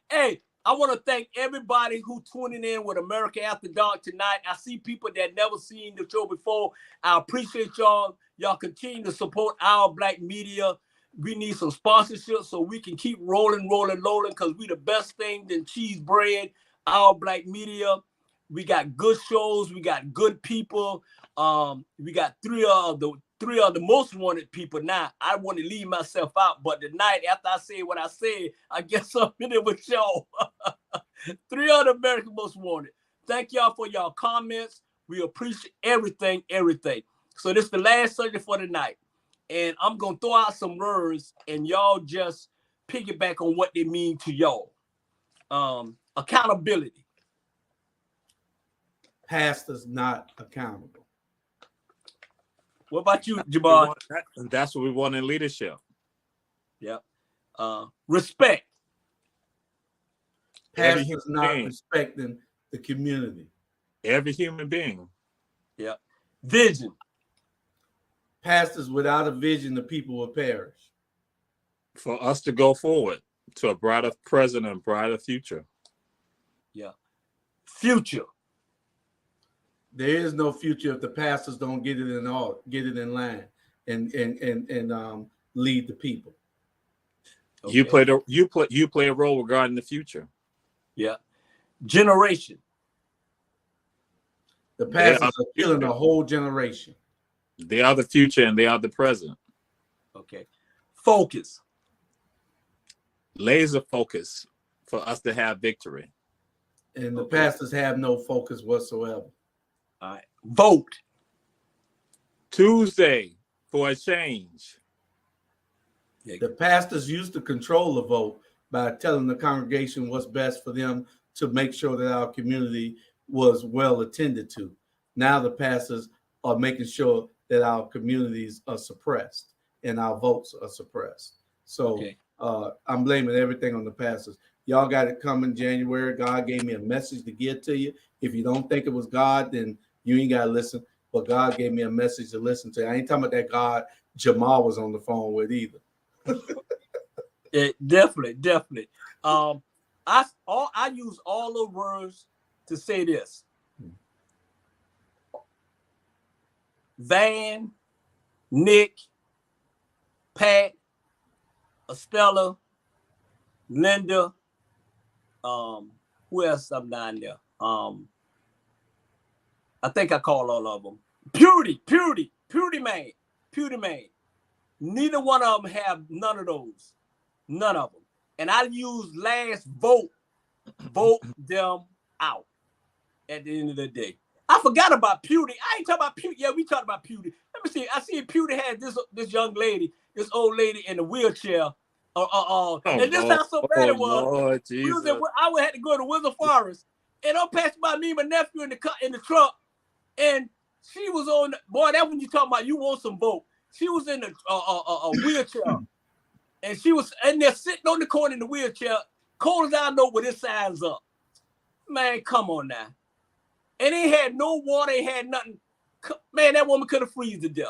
Hey, I want to thank everybody who tuning in with America After Dark tonight. I see people that never seen the show before. I appreciate y'all Y'all continue to support our black media. We need some sponsorship so we can keep rolling, because we the best thing than cheese bread. Our black media. We got good shows. We got good people. We got three of the most wanted people. Now, I want to leave myself out, but tonight, after I say what I said, I guess I'm in it with y'all. 3 of the American most wanted. Thank y'all for y'all comments. We appreciate everything. So this is the last subject for tonight. And I'm going to throw out some words, and y'all just piggyback on what they mean to y'all. Accountability. Pastors not accountable. What about you, Jamal? That's what we want in leadership. Yeah. Respect. Pastors not respecting the community. Every human being. Yeah. Vision. Pastors without a vision, the people will perish. For us to go forward to a brighter present and brighter future. Yeah. Future. There is no future if the pastors don't get it in line and lead the people. Okay. You play a role regarding the future. Yeah. Generation. The pastors are killing a whole generation. They are the future and they are the present. Okay. Focus. Laser focus for us to have victory. And the pastors have no focus whatsoever. All right. Vote. Tuesday for a change. The pastors used to control the vote by telling the congregation what's best for them to make sure that our community was well attended to. Now the pastors are making sure that our communities are suppressed and our votes are suppressed. So I'm blaming everything on the pastors. Y'all got it coming January. God gave me a message to get to you. If you don't think it was God, then you ain't got to listen. But God gave me a message to listen to. I ain't talking about that God Jamal was on the phone with either. Yeah, definitely. I use all the words to say this. Van, Nick, Pat, Estella, Linda, who else I'm down there? I think I call all of them. Purity man. Neither one of them have none of those. None of them. And I use last vote them out at the end of the day. I forgot about Purity. I ain't talking about Purity. Yeah, we talked about Purity. Let me see. I see Purity had this young lady, this old lady in a wheelchair. And this how so bad it was. Lord Jesus. I had to go to Wizard Forest, and I'm passing by me and my nephew in the truck, and she was on. Boy, that's when you talking about you want some vote. She was in a wheelchair, and she was in there sitting on the corner in the wheelchair, cold as I know with his signs up. Man, come on now. And they had no water, they had nothing. Man, that woman could have freezed to death.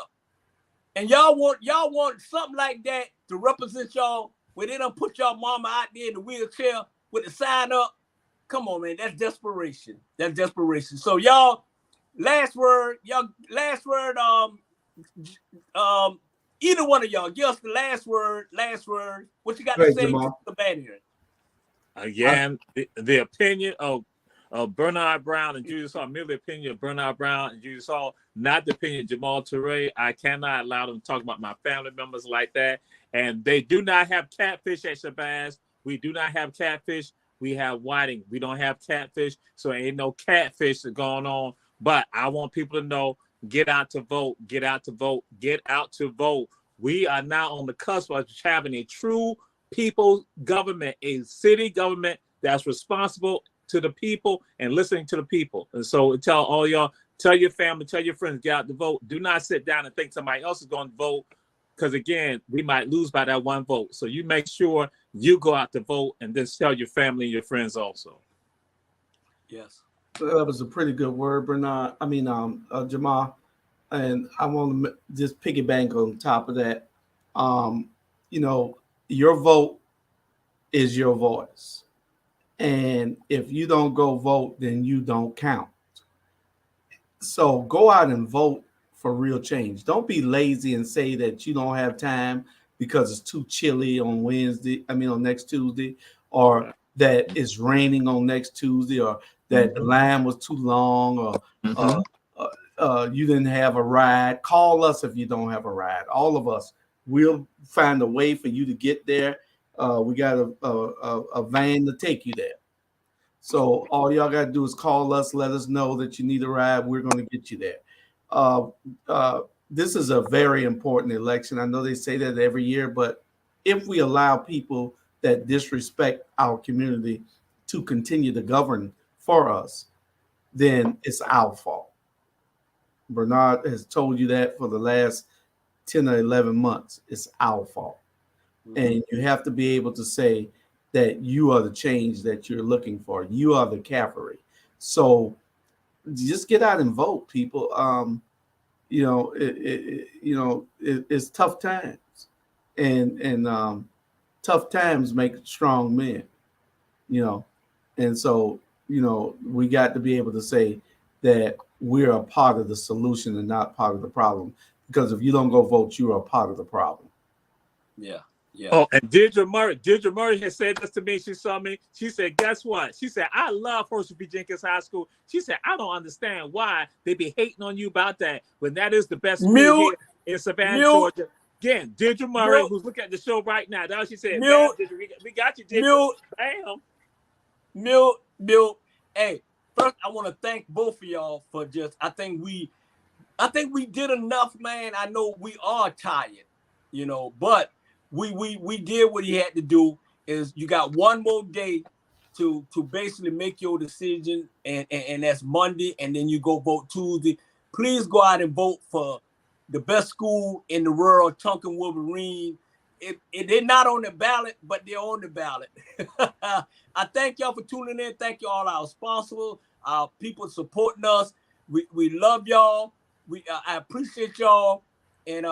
And y'all want something like that to represent y'all, where they don't put y'all mama out there in the wheelchair with the sign up. Come on, man, that's desperation. That's desperation. So y'all, last word. Either one of y'all, give us the last word. What you got to say to the band here? Again, the opinion of Bernard Brown and Julius Hall, merely the opinion of Bernard Brown and Julius Hall, not the opinion of Jamal Toure. I cannot allow them to talk about my family members like that. And they do not have catfish at Shabazz. We do not have catfish. We have whiting. We don't have catfish. So ain't no catfish going on. But I want people to know, get out to vote. Get out to vote. Get out to vote. We are now on the cusp of having a true people government, a city government that's responsible to the people and listening to the people. And so tell all y'all, tell your family, tell your friends, get out to vote. Do not sit down and think somebody else is going to vote, because again, we might lose by that one vote. So you make sure you go out to vote, and then tell your family and your friends also. Yes. So that was a pretty good word, Bernard. Jamal. And I want to just piggyback on top of that. Your vote is your voice. And if you don't go vote, then you don't count. So go out and vote for real change. Don't be lazy and say that you don't have time because it's too chilly on on next Tuesday, or that it's raining on next Tuesday, or that the line was too long, or you didn't have a ride. Call us if you don't have a ride. All of us, we'll find a way for you to get there. We got a van to take you there. So all y'all got to do is call us, let us know that you need a ride. We're going to get you there. This is a very important election. I know they say that every year, but if we allow people that disrespect our community to continue to govern for us, then it's our fault. Bernard has told you that for the last 10 or 11 months. It's our fault. And you have to be able to say that you are the change that you're looking for. You are the cavalry. So just get out and vote, people. It's tough times, and tough times make strong men. And so we got to be able to say that we're a part of the solution and not part of the problem. Because if you don't go vote, you are a part of the problem. Yeah. Yeah. Oh, and Deirdre Murray has said this to me. She saw me. She said, guess what? She said, I love Herschel B. Jenkins High School. She said, I don't understand why they be hating on you about that when that is the best school here in Savannah, Georgia. Again, Deirdre Murray, who's looking at the show right now. That's what she said. We got you, Deirdre. Bam. Milt. Hey, first I want to thank both of y'all for I think we did enough, man. I know we are tired, but we did what he had to do. Is you got one more day to basically make your decision, and that's Monday, and then you go vote Tuesday. Please go out and vote for the best school in the world, Tonkin Wolverine. They're not on the ballot, but they're on the ballot. I thank y'all for tuning in. Thank you all our sponsors, our people supporting us. We love y'all. I appreciate y'all. And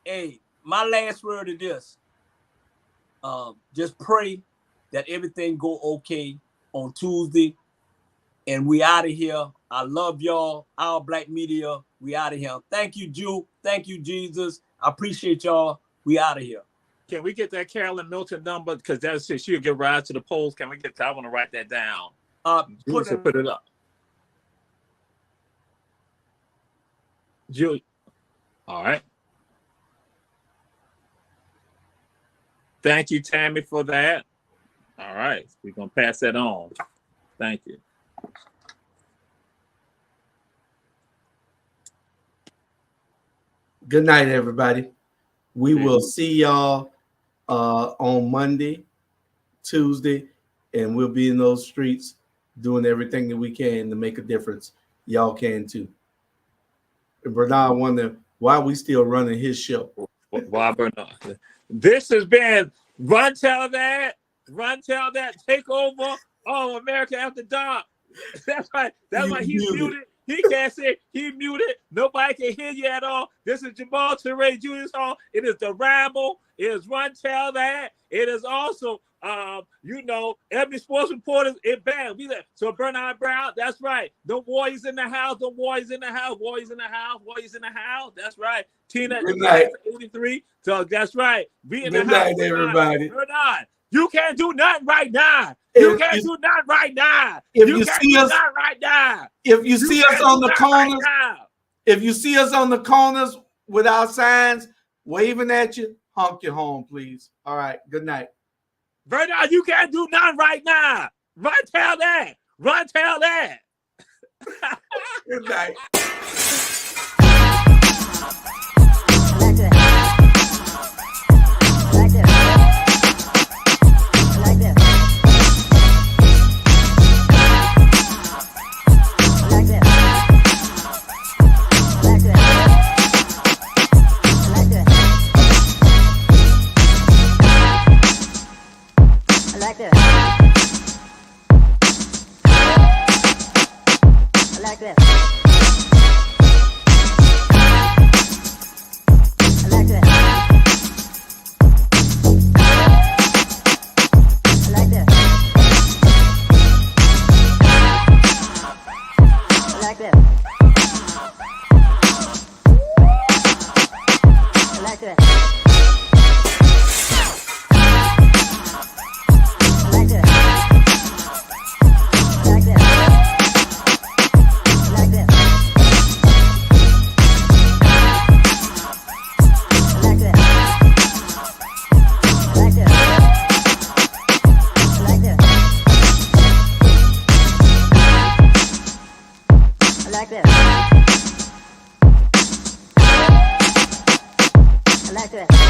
hey, my last word is this. Just pray that everything go okay on Tuesday. And we out of here. I love y'all. Our Black Media. We out of here. Thank you, Jew. Thank you, Jesus. I appreciate y'all. We out of here. Can we get that Carolyn Milton number? Because that's it. She'll get right to the polls. Can we get that? I want to write that down. Put it up. Julie. All right. Thank you, Tammy, for that. All right. We're going to pass that on. Thank you. Good night, everybody. We will see y'all on Monday, Tuesday, and we'll be in those streets doing everything that we can to make a difference. Y'all can too. And Bernard wonder why we still running his show. Why Bernard? This has been Run Tell That, take over. Oh, America After Dark. That's right. That's why he's muted. He can't say he muted. Nobody can hear you at all. This is Jamal Julius Hall. It is the Ramble. It is Run Tell That. It is also, every sports reporters in band. So Bernard Brown, that's right. The Warriors in the house. Warriors in the house. That's right. Tina, 83. So that's right. We in the house. Good night, everybody. Bernard, you can't do nothing right now. You can't do nothing right now. If you see us right now, if you see us on the corners, if you see us on the corners with our signs waving at you, honk your horn, please. All right. Good night. Bernard, you can't do nothing right now. Run tell that. Good night. like this. I like this.